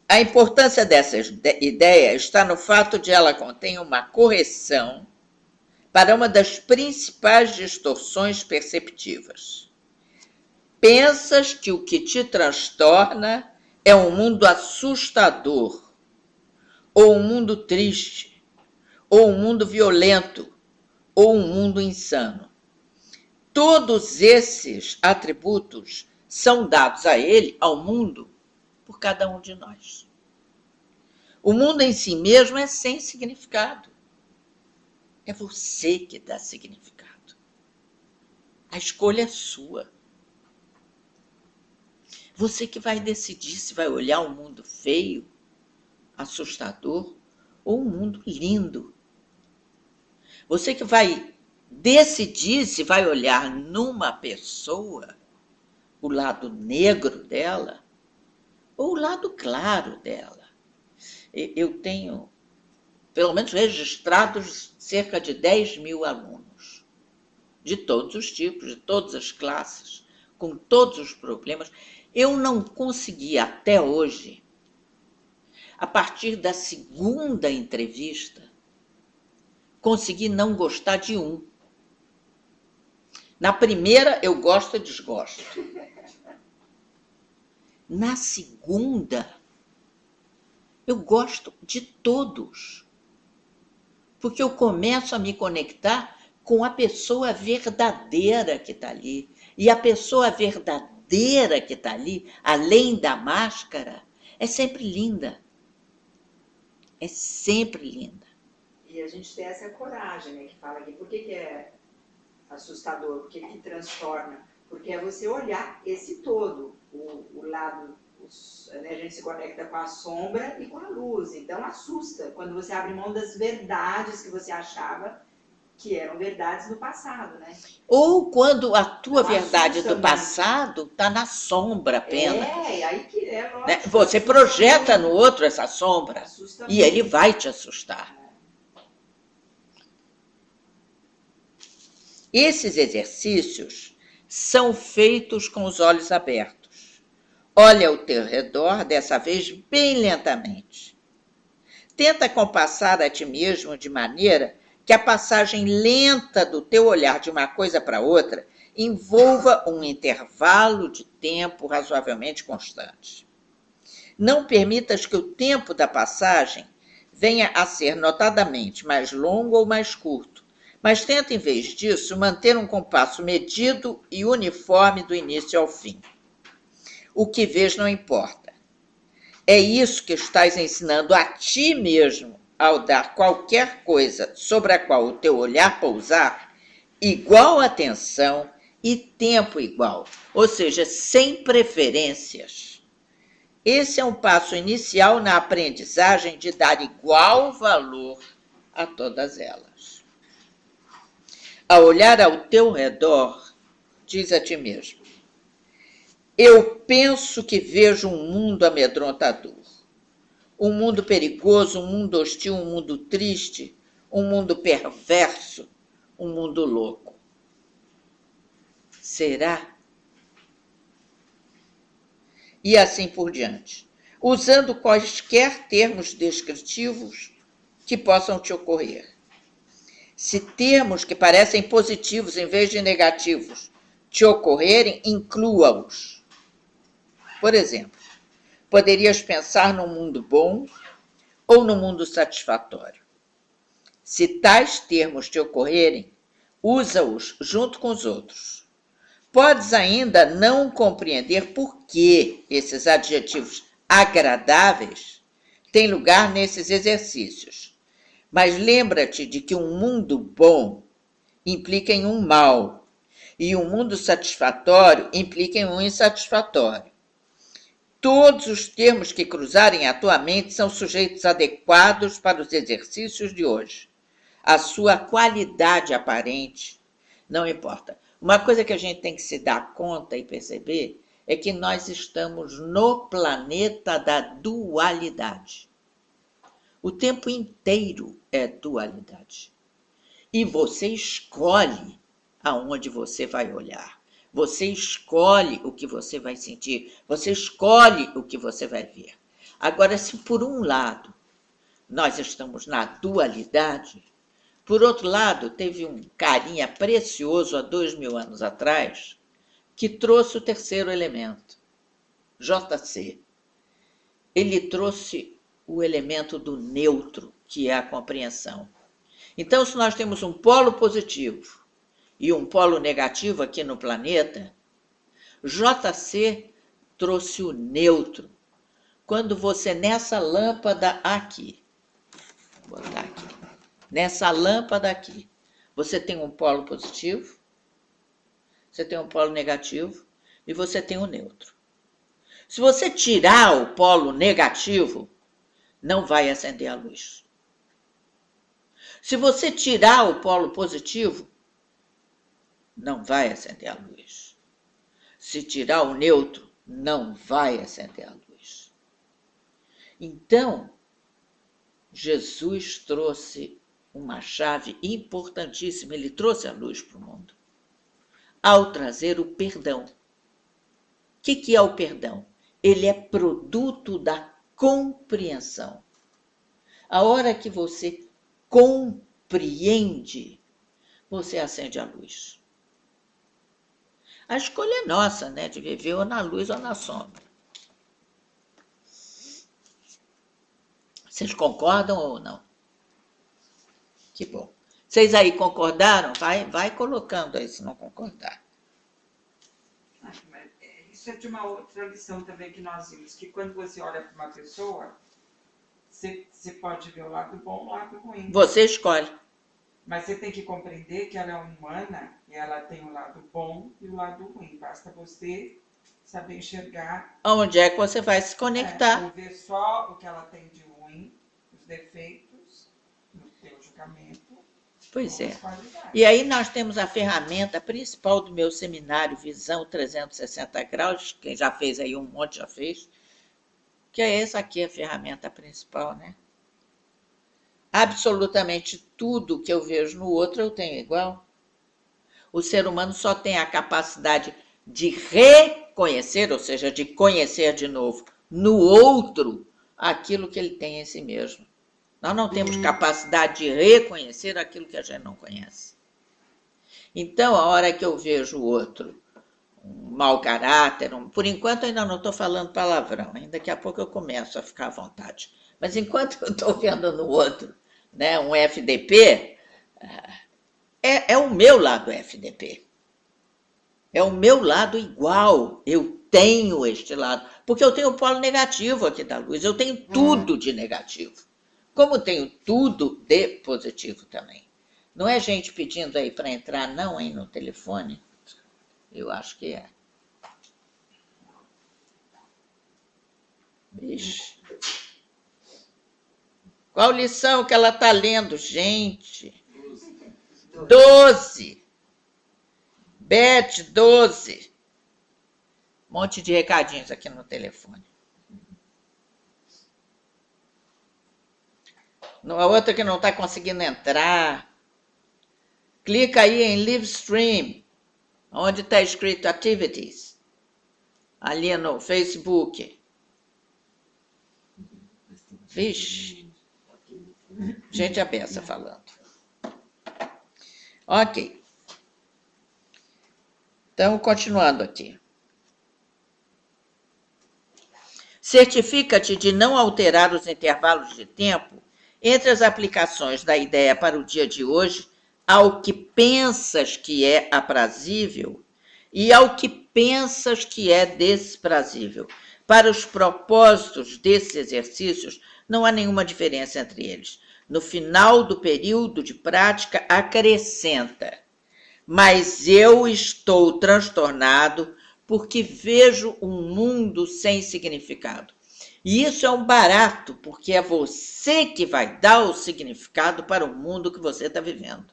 Speaker 1: A importância dessa ideia está no fato de ela conter uma correção para uma das principais distorções perceptivas. Pensas que o que te transtorna é um mundo assustador, ou um mundo triste, ou um mundo violento, ou um mundo insano. Todos esses atributos são dados a ele, ao mundo, por cada um de nós. O mundo em si mesmo é sem significado. É você que dá significado. A escolha é sua. Você que vai decidir se vai olhar um mundo feio, assustador, ou um mundo lindo. Você que vai decidir se vai olhar numa pessoa o lado negro dela ou o lado claro dela. Eu tenho, pelo menos, registrados cerca de 10.000 alunos, de todos os tipos, de todas as classes, com todos os problemas. Eu não consegui até hoje, a partir da segunda entrevista, conseguir não gostar de um. Na primeira, eu gosto e desgosto. Na segunda, eu gosto de todos. Porque eu começo a me conectar com a pessoa verdadeira que está ali. E a pessoa verdadeira que está ali, além da máscara, é sempre linda. É sempre linda.
Speaker 8: E a gente tem essa coragem, né, que fala aqui. Por que é assustador? Por que transtorna? Porque é você olhar esse todo, o lado, né, a gente se conecta com a sombra e com a luz. Então assusta quando você abre mão das verdades que você achava que eram verdades do passado, né?
Speaker 1: Ou quando a tua verdade do passado está na sombra apenas.
Speaker 8: Aí que é lógico.
Speaker 1: Né? Você projeta no outro essa sombra e ele vai te assustar. Esses exercícios são feitos com os olhos abertos. Olha ao teu redor, dessa vez bem lentamente. Tenta compassar a ti mesmo de maneira que a passagem lenta do teu olhar de uma coisa para outra envolva um intervalo de tempo razoavelmente constante. Não permitas que o tempo da passagem venha a ser notadamente mais longo ou mais curto, mas tenta, em vez disso, manter um compasso medido e uniforme do início ao fim. O que vês não importa. É isso que estás ensinando a ti mesmo ao dar qualquer coisa sobre a qual o teu olhar pousar, igual atenção e tempo igual, ou seja, sem preferências. Esse é um passo inicial na aprendizagem de dar igual valor a todas elas. Ao olhar ao teu redor, diz a ti mesmo: eu penso que vejo um mundo amedrontador, um mundo perigoso, um mundo hostil, um mundo triste, um mundo perverso, um mundo louco. Será? E assim por diante, usando quaisquer termos descritivos que possam te ocorrer. Se termos que parecem positivos em vez de negativos te ocorrerem, inclua-os. Por exemplo, poderias pensar num mundo bom ou num mundo satisfatório. Se tais termos te ocorrerem, usa-os junto com os outros. Podes ainda não compreender por que esses adjetivos agradáveis têm lugar nesses exercícios, mas lembra-te de que um mundo bom implica em um mal, e um mundo satisfatório implica em um insatisfatório. Todos os termos que cruzarem a tua mente são sujeitos adequados para os exercícios de hoje. A sua qualidade aparente não importa. Uma coisa que a gente tem que se dar conta e perceber é que nós estamos no planeta da dualidade. O tempo inteiro é dualidade. E você escolhe aonde você vai olhar. Você escolhe o que você vai sentir. Você escolhe o que você vai ver. Agora, se por um lado nós estamos na dualidade, por outro lado, teve um carinha precioso há 2000 anos atrás que trouxe o terceiro elemento, JC. Ele trouxe o elemento do neutro, que é a compreensão. Então, se nós temos um polo positivo e um polo negativo aqui no planeta, JC trouxe o neutro. Quando você, nessa lâmpada aqui, vou botar aqui, nessa lâmpada aqui, você tem um polo positivo, você tem um polo negativo e você tem o neutro. Se você tirar o polo negativo, não vai acender a luz. Se você tirar o polo positivo, não vai acender a luz. Se tirar o neutro, não vai acender a luz. Então, Jesus trouxe uma chave importantíssima, ele trouxe a luz para o mundo, ao trazer o perdão. O que é o perdão? Ele é produto da compreensão. A hora que você compreende, você acende a luz. A escolha é nossa, né? De viver ou na luz ou na sombra. Vocês concordam ou não? Que bom. Vocês aí concordaram? Vai colocando aí se não concordar.
Speaker 7: Isso é de uma outra lição também que nós vimos, que quando você olha para uma pessoa, você pode ver o lado bom e o lado ruim.
Speaker 1: Você escolhe.
Speaker 7: Mas você tem que compreender que ela é humana e ela tem o lado bom e o lado ruim. Basta você saber enxergar.
Speaker 1: Onde é que você vai se conectar?
Speaker 7: Ou ver só o que ela tem de ruim, os defeitos, no teu julgamento.
Speaker 1: Pois é. E aí nós temos a ferramenta principal do meu seminário Visão 360 Graus, quem já fez aí um monte já fez, que é essa aqui a ferramenta principal, né? Absolutamente tudo que eu vejo no outro eu tenho igual. O ser humano só tem a capacidade de reconhecer, ou seja, de conhecer de novo no outro aquilo que ele tem em si mesmo. Nós não temos capacidade de reconhecer aquilo que a gente não conhece. Então, a hora que eu vejo o outro, um mau caráter, por enquanto ainda não estou falando palavrão, ainda daqui a pouco eu começo a ficar à vontade. Mas enquanto eu estou vendo no outro, né, um FDP, é o meu lado FDP. É o meu lado igual. Eu tenho este lado. Porque eu tenho o polo negativo aqui da luz. Eu tenho tudo de negativo. Como tenho tudo de positivo também. Não é gente pedindo aí para entrar, não, hein, no telefone? Eu acho que é. Vixe. Qual lição que ela está lendo, gente? 12. Beth, 12. Um monte de recadinhos aqui no telefone. A outra que não está conseguindo entrar. Clica aí em Live Stream, onde está escrito Activities. Ali no Facebook. Vixe. Gente a beça falando. Ok. Então, continuando aqui. Certifica-te de não alterar os intervalos de tempo entre as aplicações da ideia para o dia de hoje ao que pensas que é aprazível e ao que pensas que é desprazível. Para os propósitos desses exercícios, não há nenhuma diferença entre eles. No final do período de prática, acrescenta: mas eu estou transtornado porque vejo um mundo sem significado. E isso é um barato, porque é você que vai dar o significado para o mundo que você está vivendo.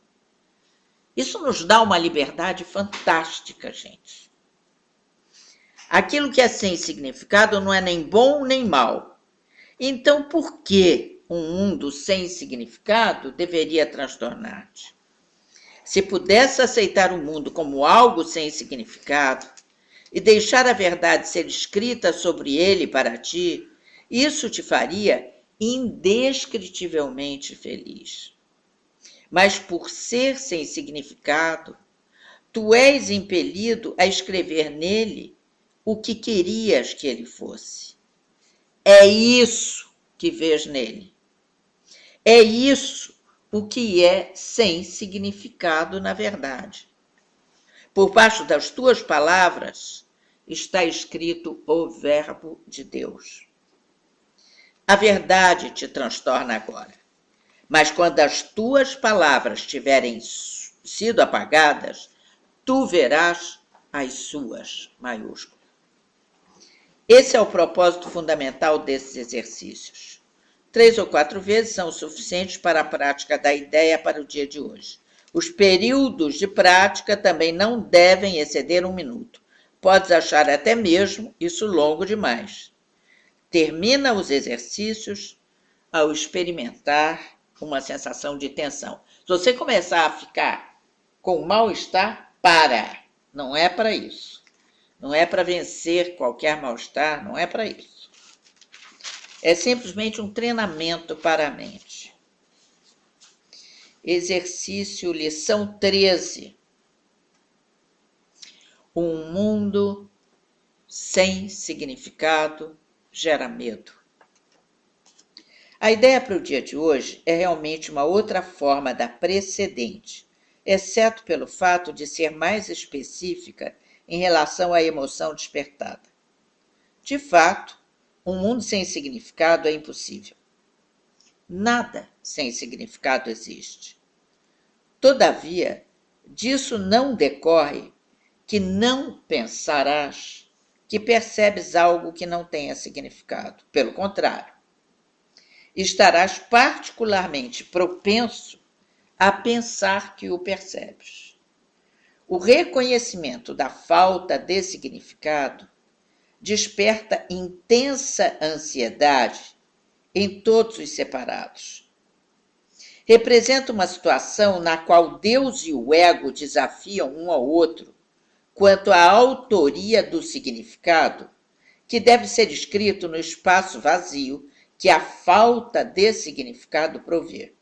Speaker 1: Isso nos dá uma liberdade fantástica, gente. Aquilo que é sem significado não é nem bom nem mal. Então, por que um mundo sem significado deveria transtornar-te? Se pudesse aceitar o mundo como algo sem significado e deixar a verdade ser escrita sobre ele para ti, isso te faria indescritivelmente feliz. Mas por ser sem significado, tu és impelido a escrever nele o que querias que ele fosse. É isso que vês nele. É isso o que é sem significado na verdade. Por baixo das tuas palavras está escrito o Verbo de Deus. A verdade te transtorna agora, mas quando as tuas palavras tiverem sido apagadas, tu verás as suas, maiúsculas. Esse é o propósito fundamental desses exercícios. 3 ou 4 vezes são suficientes para a prática da ideia para o dia de hoje. Os períodos de prática também não devem exceder 1 minuto. Podes achar até mesmo isso longo demais. Termina os exercícios ao experimentar uma sensação de tensão. Se você começar a ficar com mal-estar, para. Não é para isso. Não é para vencer qualquer mal-estar, não é para isso. É simplesmente um treinamento para a mente. Exercício, lição 13. Um mundo sem significado gera medo. A ideia para o dia de hoje é realmente uma outra forma da precedente, exceto pelo fato de ser mais específica em relação à emoção despertada. De fato, um mundo sem significado é impossível. Nada sem significado existe. Todavia, disso não decorre que não pensarás que percebes algo que não tenha significado. Pelo contrário, estarás particularmente propenso a pensar que o percebes. O reconhecimento da falta de significado desperta intensa ansiedade em todos os separados. Representa uma situação na qual Deus e o ego desafiam um ao outro quanto à autoria do significado, que deve ser escrito no espaço vazio que a falta de significado provê.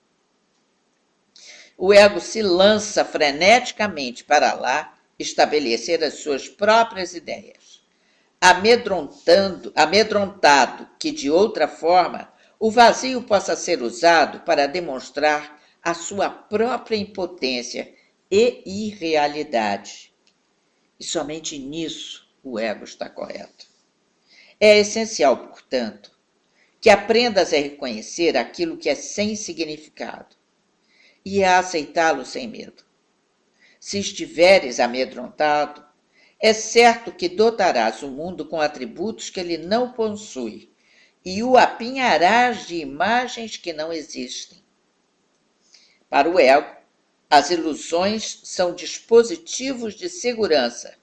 Speaker 1: O ego se lança freneticamente para lá estabelecer as suas próprias ideias, amedrontado que, de outra forma, o vazio possa ser usado para demonstrar a sua própria impotência e irrealidade. E somente nisso o ego está correto. É essencial, portanto, que aprendas a reconhecer aquilo que é sem significado e a aceitá-lo sem medo. Se estiveres amedrontado, é certo que dotarás o mundo com atributos que ele não possui e o apinharás de imagens que não existem. Para o ego, as ilusões são dispositivos de segurança,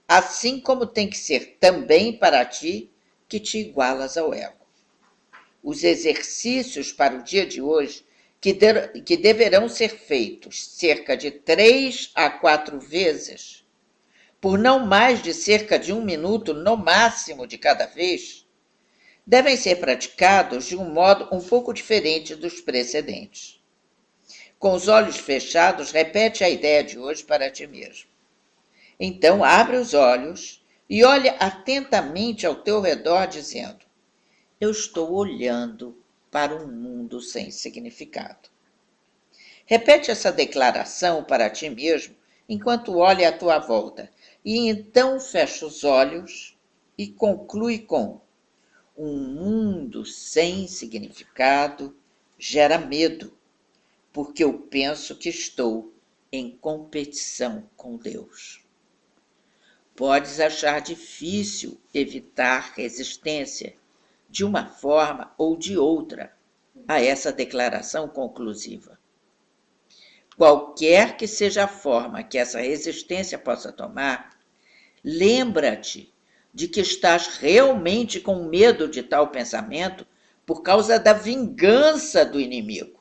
Speaker 1: assim como tem que ser também para ti que te igualas ao ego. Os exercícios para o dia de hoje, que deverão ser feitos cerca de 3 a 4 vezes, por não mais de cerca de 1 minuto no máximo de cada vez, devem ser praticados de um modo um pouco diferente dos precedentes. Com os olhos fechados, repete a ideia de hoje para ti mesmo. Então, abre os olhos e olha atentamente ao teu redor, dizendo: eu estou olhando para um mundo sem significado. Repete essa declaração para ti mesmo enquanto olha à tua volta, e então fecha os olhos e conclui com: um mundo sem significado gera medo, porque eu penso que estou em competição com Deus. Podes achar difícil evitar resistência, de uma forma ou de outra, a essa declaração conclusiva. Qualquer que seja a forma que essa resistência possa tomar, lembra-te de que estás realmente com medo de tal pensamento por causa da vingança do inimigo.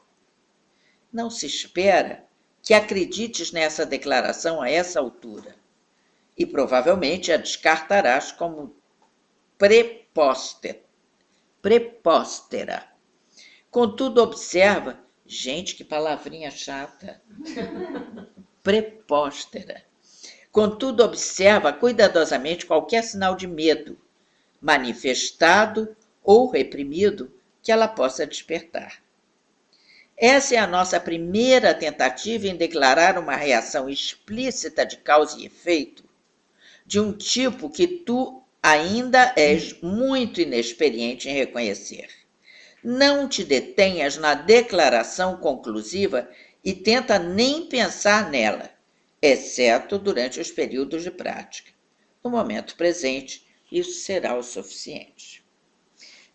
Speaker 1: Não se espera que acredites nessa declaração a essa altura, e provavelmente a descartarás como prepóstera. Contudo, observa, gente, que palavrinha chata, prepóstera. Contudo, observa cuidadosamente qualquer sinal de medo, manifestado ou reprimido, que ela possa despertar. Essa é a nossa primeira tentativa em declarar uma reação explícita de causa e efeito, de um tipo que tu ainda és muito inexperiente em reconhecer. Não te detenhas na declaração conclusiva e tenta nem pensar nela, exceto durante os períodos de prática. No momento presente, isso será o suficiente.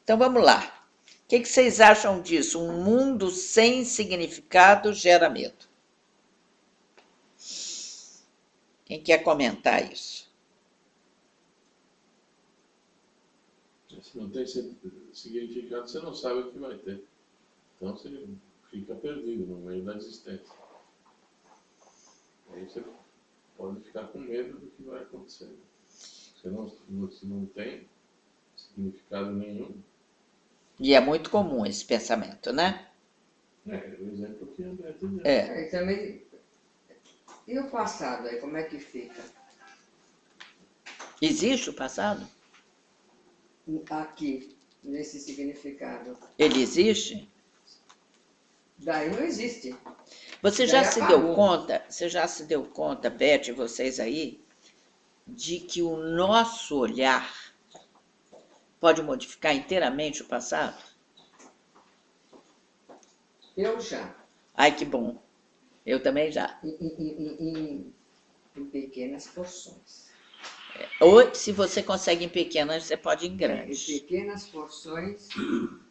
Speaker 1: Então, vamos lá. O que vocês acham disso? Um mundo sem significado gera medo. Quem quer comentar isso?
Speaker 6: Se não tem significado, você não sabe o que vai ter. Então você fica perdido no meio da existência. Aí você pode ficar com medo do que vai acontecer. Se não tem significado nenhum.
Speaker 1: E é muito comum esse pensamento, né?
Speaker 6: É o exemplo que André tem.
Speaker 4: E também, e o passado aí, como é que fica?
Speaker 1: Existe o passado?
Speaker 4: Aqui, nesse significado.
Speaker 1: Ele existe?
Speaker 4: Daí não existe.
Speaker 1: Você já se deu conta, Beth, vocês aí, de que o nosso olhar pode modificar inteiramente o passado?
Speaker 4: Eu já.
Speaker 1: Ai, que bom. Eu também já.
Speaker 4: Em pequenas porções.
Speaker 1: Ou, se você consegue em pequenas, você pode em grandes.
Speaker 4: Em pequenas porções,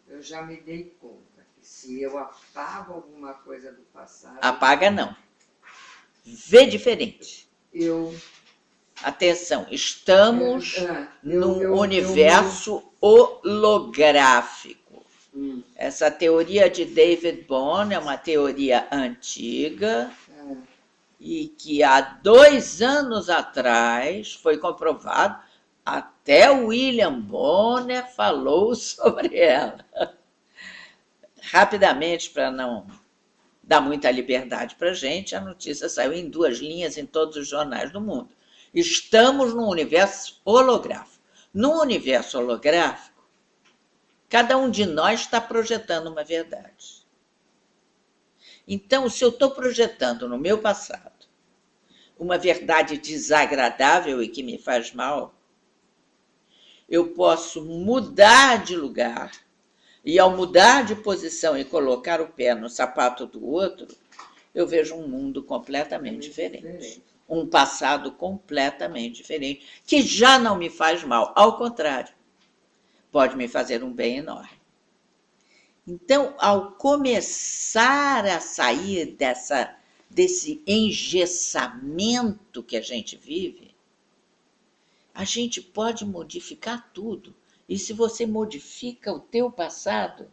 Speaker 4: eu já me dei conta que se eu apago alguma coisa do passado...
Speaker 1: Apaga não. Vê diferente.
Speaker 4: Eu...
Speaker 1: Atenção, estamos num universo holográfico. Essa teoria de David Bohm é uma teoria antiga e que há 2 anos atrás foi comprovado, até William Bonner falou sobre ela. Rapidamente, para não dar muita liberdade para a gente, a notícia saiu em 2 linhas em todos os jornais do mundo. Estamos num universo holográfico. No universo holográfico, cada um de nós está projetando uma verdade. Então, se eu estou projetando no meu passado uma verdade desagradável e que me faz mal, eu posso mudar de lugar E ao mudar de posição e colocar o pé no sapato do outro, eu vejo um mundo completamente diferente. Um passado completamente diferente, que já não me faz mal. Ao contrário, pode me fazer um bem enorme. Então, ao começar a sair desse engessamento que a gente vive, a gente pode modificar tudo. E se você modifica o teu passado,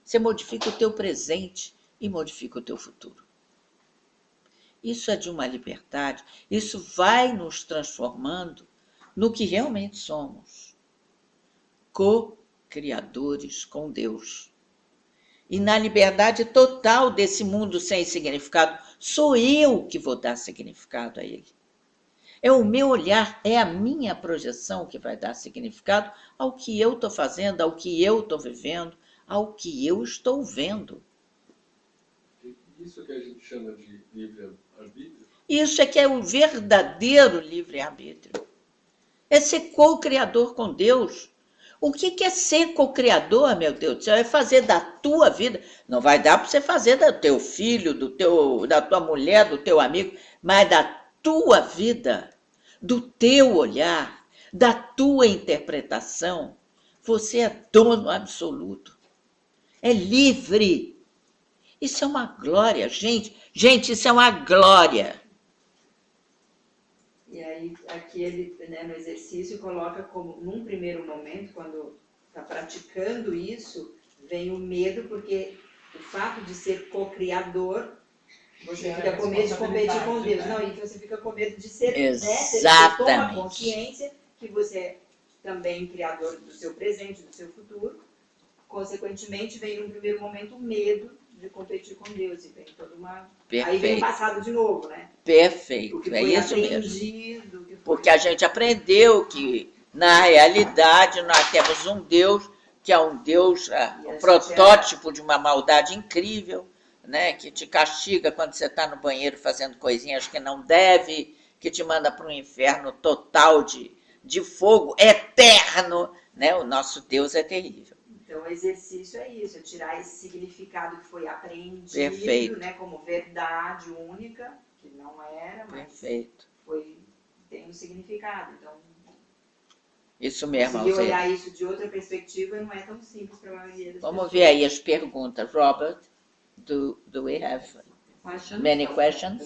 Speaker 1: você modifica o teu presente e modifica o teu futuro. Isso é de uma liberdade, isso vai nos transformando no que realmente somos. Co-criadores com Deus. E na liberdade total desse mundo sem significado, sou eu que vou dar significado a ele. É o meu olhar, é a minha projeção que vai dar significado ao que eu estou fazendo, ao que eu estou vivendo, ao que eu estou vendo.
Speaker 9: Isso que a gente chama de livre-arbítrio?
Speaker 1: Isso é que é o verdadeiro livre-arbítrio. É ser co-criador com Deus. O que é ser co-criador, meu Deus do céu? É fazer da tua vida. Não vai dar para você fazer do teu filho, da tua mulher, do teu amigo, mas da tua vida, do teu olhar, da tua interpretação. Você é dono absoluto. É livre. Isso é uma glória, gente. Gente, isso é uma glória.
Speaker 8: E aí, aqui ele, né, no exercício, coloca como, num primeiro momento, quando está praticando isso, vem o medo, porque o fato de ser co-criador, você fica com medo de competir com Deus. Não, e você fica com medo de ser,
Speaker 1: Exatamente.
Speaker 8: Né, você toma consciência que você é também criador do seu presente, do seu futuro. Consequentemente, vem num primeiro momento o medo de competir com Deus. E vem toda uma...
Speaker 1: Perfeito.
Speaker 8: Aí vem o passado de novo, né?
Speaker 1: Perfeito,
Speaker 8: O que
Speaker 1: é
Speaker 8: foi
Speaker 1: isso mesmo.
Speaker 8: aprendido, o que foi...
Speaker 1: Porque a gente aprendeu que, na realidade, nós temos um Deus que é um Deus, um protótipo de uma maldade incrível, né? Que te castiga quando você está no banheiro fazendo coisinhas que não deve, que te manda para um inferno total de fogo eterno, né? O nosso Deus é terrível.
Speaker 8: Então, o exercício é isso, é tirar esse significado que foi aprendido,
Speaker 1: Perfeito.
Speaker 8: né, como verdade única, que não era, mas
Speaker 1: Perfeito.
Speaker 8: tem um significado. Então,
Speaker 1: Isso mesmo,
Speaker 8: conseguir
Speaker 1: Alzira.
Speaker 8: olhar isso de outra perspectiva não é tão simples para a maioria das
Speaker 1: Vamos
Speaker 8: pessoas.
Speaker 1: ver aí as perguntas. Robert, do we have many questions?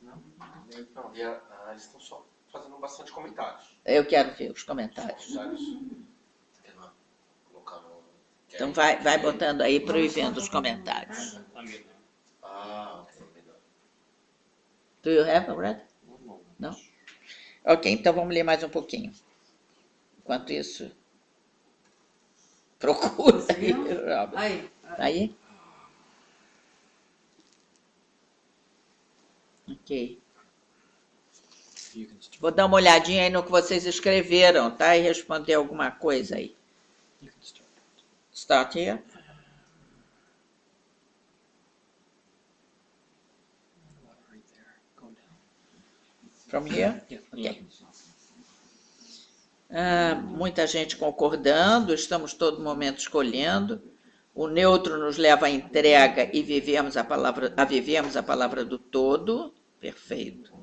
Speaker 5: Não, eles estão só fazendo bastante comentários.
Speaker 1: Eu quero ver os comentários. Então vai botando aí para eu ir vendo os comentários.
Speaker 5: Ah, ok.
Speaker 1: Do you have already? Não? Ok, então vamos ler mais um pouquinho. Enquanto isso, procura aí, Robert. Aí? Ok. Vou dar uma olhadinha aí no que vocês escreveram, tá? E responder alguma coisa aí. Start here. From here? Okay. Muita gente concordando, estamos todo momento escolhendo. O neutro nos leva à entrega e vivemos a palavra do todo. Perfeito.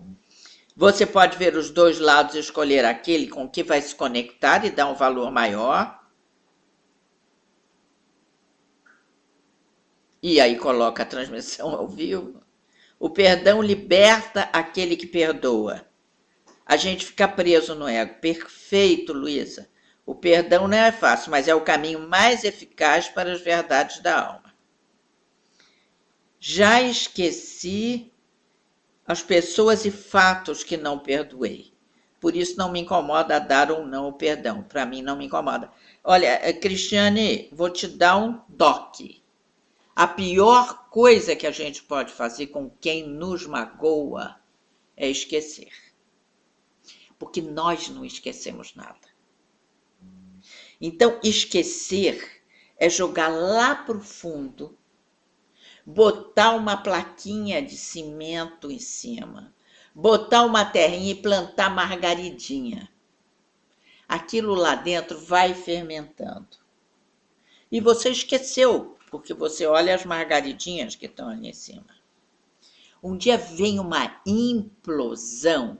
Speaker 1: Você pode ver os dois lados e escolher aquele com que vai se conectar e dar um valor maior. E aí coloca a transmissão ao vivo. O perdão liberta aquele que perdoa. A gente fica preso no ego. Perfeito, Luísa. O perdão não é fácil, mas é o caminho mais eficaz para as verdades da alma. Já esqueci as pessoas e fatos que não perdoei. Por isso não me incomoda dar ou não o perdão. Para mim não me incomoda. Olha, Cristiane, vou te dar um toque. A pior coisa que a gente pode fazer com quem nos magoa é esquecer. Porque nós não esquecemos nada. Então, esquecer é jogar lá para o fundo, botar uma plaquinha de cimento em cima, botar uma terrinha e plantar margaridinha. Aquilo lá dentro vai fermentando. E você esqueceu, porque você olha as margaridinhas que estão ali em cima. Um dia vem uma implosão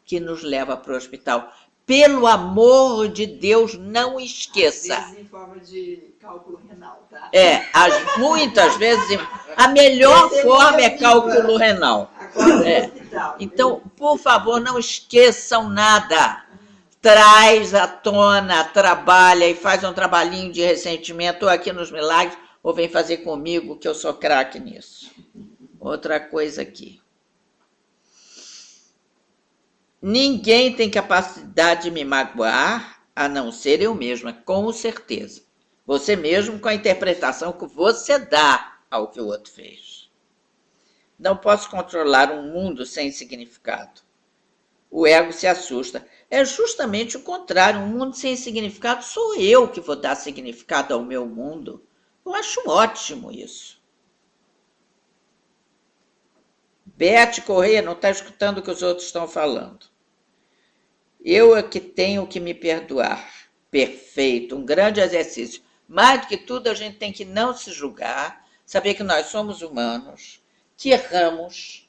Speaker 1: que nos leva para o hospital. Pelo amor de Deus, não esqueça.
Speaker 8: Às vezes em forma de cálculo renal, tá?
Speaker 1: Muitas vezes, a melhor forma é cálculo renal. Então, por favor, não esqueçam nada. Traz à tona, trabalha e faz um trabalhinho de ressentimento, ou aqui nos Milagres, ou vem fazer comigo, que eu sou craque nisso. Outra coisa aqui. Ninguém tem capacidade de me magoar, a não ser eu mesma, com certeza. Você mesmo com a interpretação que você dá ao que o outro fez. Não posso controlar um mundo sem significado. O ego se assusta. É justamente o contrário. Um mundo sem significado sou eu que vou dar significado ao meu mundo. Eu acho ótimo isso. Beth Correia não está escutando o que os outros estão falando. Eu é que tenho que me perdoar. Perfeito, um grande exercício. Mais do que tudo, a gente tem que não se julgar, saber que nós somos humanos, que erramos,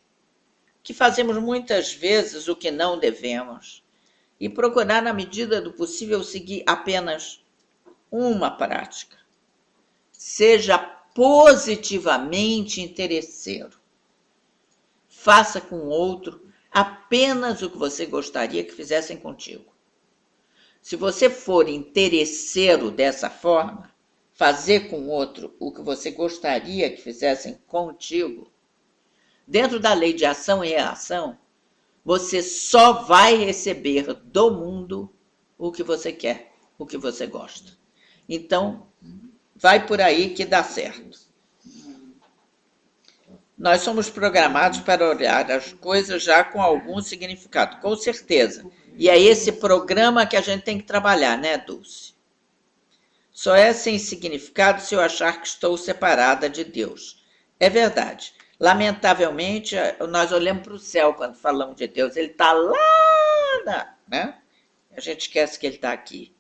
Speaker 1: que fazemos muitas vezes o que não devemos, e procurar, na medida do possível, seguir apenas uma prática. Seja positivamente interesseiro. Faça com o outro apenas o que você gostaria que fizessem contigo. Se você for interesseiro dessa forma, fazer com o outro o que você gostaria que fizessem contigo, dentro da lei de ação e reação, você só vai receber do mundo o que você quer, o que você gosta. Então, vai por aí que dá certo. Nós somos programados para olhar as coisas já com algum significado, com certeza. E é esse programa que a gente tem que trabalhar, né, Dulce? Só é sem significado se eu achar que estou separada de Deus. É verdade. Lamentavelmente, nós olhamos para o céu quando falamos de Deus. Ele está lá, né? A gente esquece que ele está aqui.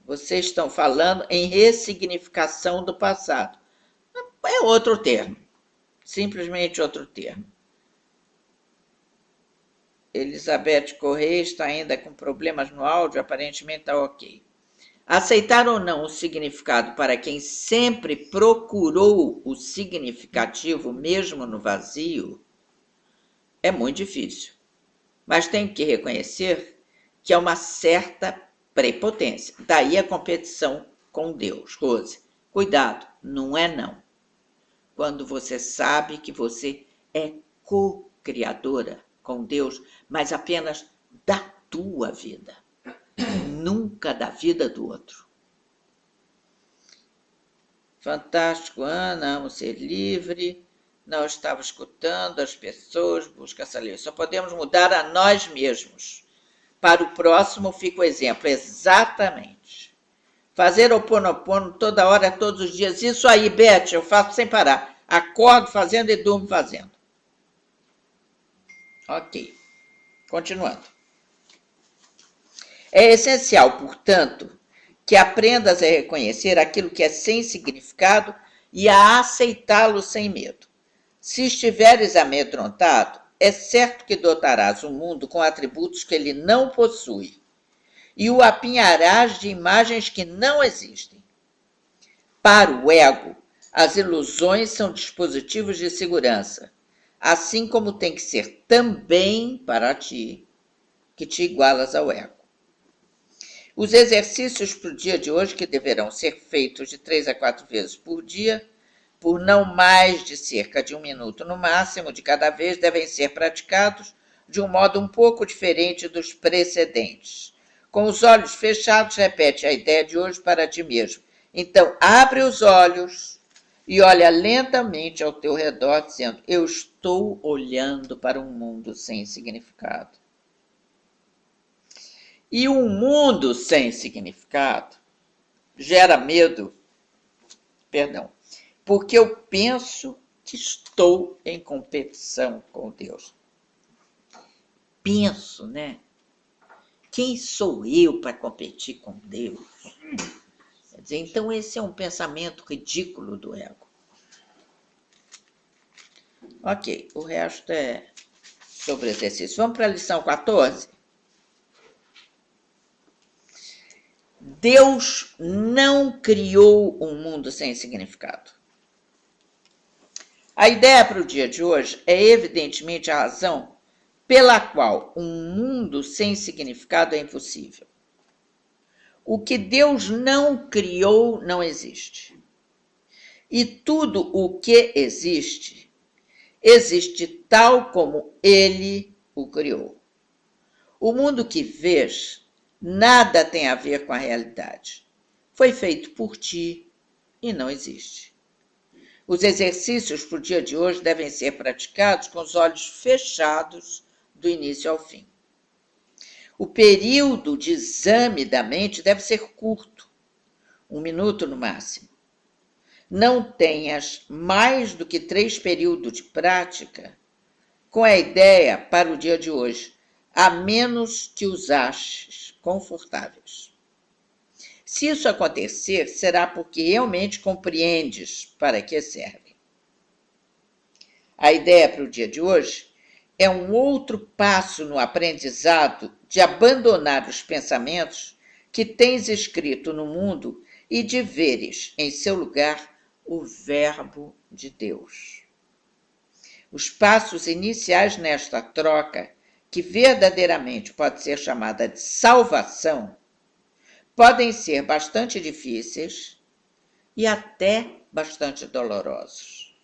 Speaker 1: Vocês estão falando em ressignificação do passado. É outro termo. Simplesmente outro termo. Elizabeth Correia está ainda com problemas no áudio, aparentemente está ok. Aceitar ou não o significado para quem sempre procurou o significativo, mesmo no vazio, é muito difícil. Mas tem que reconhecer que é uma certa prepotência. Daí a competição com Deus. Rose, cuidado, não é não. Quando você sabe que você é co-criadora com Deus, mas apenas da tua vida, nunca da vida do outro. Fantástico, Ana, amo ser livre, não estava escutando as pessoas, busca essa lei. Só podemos mudar a nós mesmos. Para o próximo fica o exemplo, exatamente. Fazer Ho'oponopono toda hora, todos os dias. Isso aí, Beth, eu faço sem parar. Acordo fazendo e durmo fazendo. Ok. Continuando. É essencial, portanto, que aprendas a reconhecer aquilo que é sem significado e a aceitá-lo sem medo. Se estiveres amedrontado, é certo que dotarás o mundo com atributos que ele não possui e o apinharás de imagens que não existem. Para o ego, as ilusões são dispositivos de segurança, assim como tem que ser também para ti, que te igualas ao ego. Os exercícios para o dia de hoje, que deverão ser feitos de 3 a 4 vezes por dia, por não mais de cerca de 1 minuto no máximo de cada vez, devem ser praticados de um modo um pouco diferente dos precedentes. Com os olhos fechados, repete a ideia de hoje para ti mesmo. Então, abre os olhos e olha lentamente ao teu redor, dizendo, eu estou olhando para um mundo sem significado. E um mundo sem significado gera medo, porque eu penso que estou em competição com Deus. Penso, né? Quem sou eu para competir com Deus? Quer dizer, então, esse é um pensamento ridículo do ego. Ok, o resto é sobre exercício. Vamos para a lição 14? Deus não criou um mundo sem significado. A ideia para o dia de hoje é, evidentemente, a razão pela qual um mundo sem significado é impossível. O que Deus não criou não existe. E tudo o que existe, existe tal como Ele o criou. O mundo que vês nada tem a ver com a realidade. Foi feito por ti e não existe. Os exercícios para o dia de hoje devem ser praticados com os olhos fechados do início ao fim. O período de exame da mente deve ser curto, 1 minuto no máximo. Não tenhas mais do que 3 períodos de prática com a ideia para o dia de hoje, a menos que os aches confortáveis. Se isso acontecer, será porque realmente compreendes para que serve. A ideia para o dia de hoje é um outro passo no aprendizado de abandonar os pensamentos que tens escrito no mundo e de veres em seu lugar o Verbo de Deus. Os passos iniciais nesta troca, que verdadeiramente pode ser chamada de salvação, podem ser bastante difíceis e até bastante dolorosos.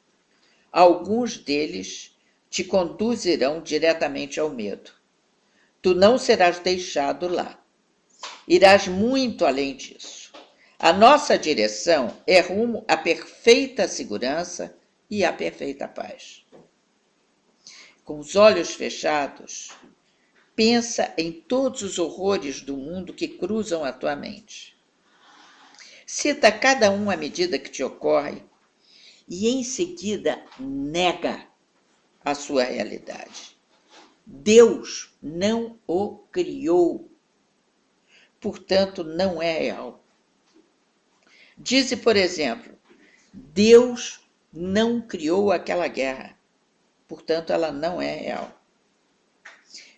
Speaker 1: Alguns deles te conduzirão diretamente ao medo. Tu não serás deixado lá. Irás muito além disso. A nossa direção é rumo à perfeita segurança e à perfeita paz. Com os olhos fechados, pensa em todos os horrores do mundo que cruzam a tua mente. Cita cada um à medida que te ocorre e, em seguida, nega a sua realidade. Deus não o criou, portanto, não é real. Dize, por exemplo, Deus não criou aquela guerra, portanto, ela não é real.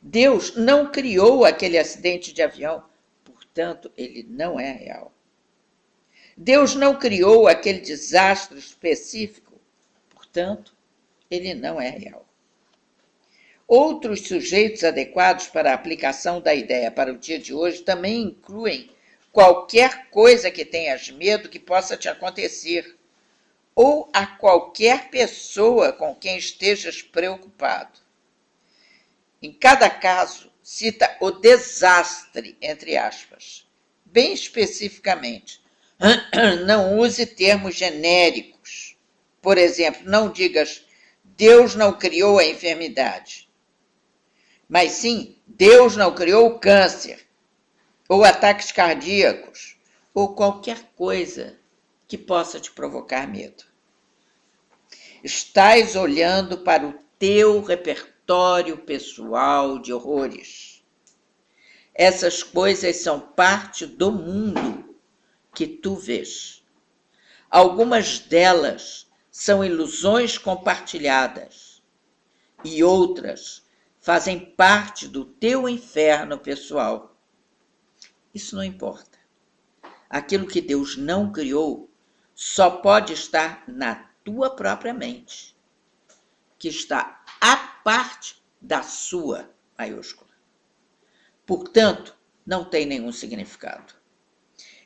Speaker 1: Deus não criou aquele acidente de avião, portanto, ele não é real. Deus não criou aquele desastre específico, portanto, ele não é real. Outros sujeitos adequados para a aplicação da ideia para o dia de hoje também incluem qualquer coisa que tenhas medo que possa te acontecer, ou a qualquer pessoa com quem estejas preocupado. Em cada caso, cita o desastre, entre aspas, bem especificamente. Não use termos genéricos. Por exemplo, não digas Deus não criou a enfermidade, mas sim Deus não criou o câncer, ou ataques cardíacos, ou qualquer coisa que possa te provocar medo. Estás olhando para o teu repertório pessoal de horrores. Essas coisas são parte do mundo que tu vês. Algumas delas são ilusões compartilhadas e outras fazem parte do teu inferno pessoal. Isso não importa. Aquilo que Deus não criou só pode estar na tua própria mente, que está à parte da sua maiúscula. Portanto, não tem nenhum significado.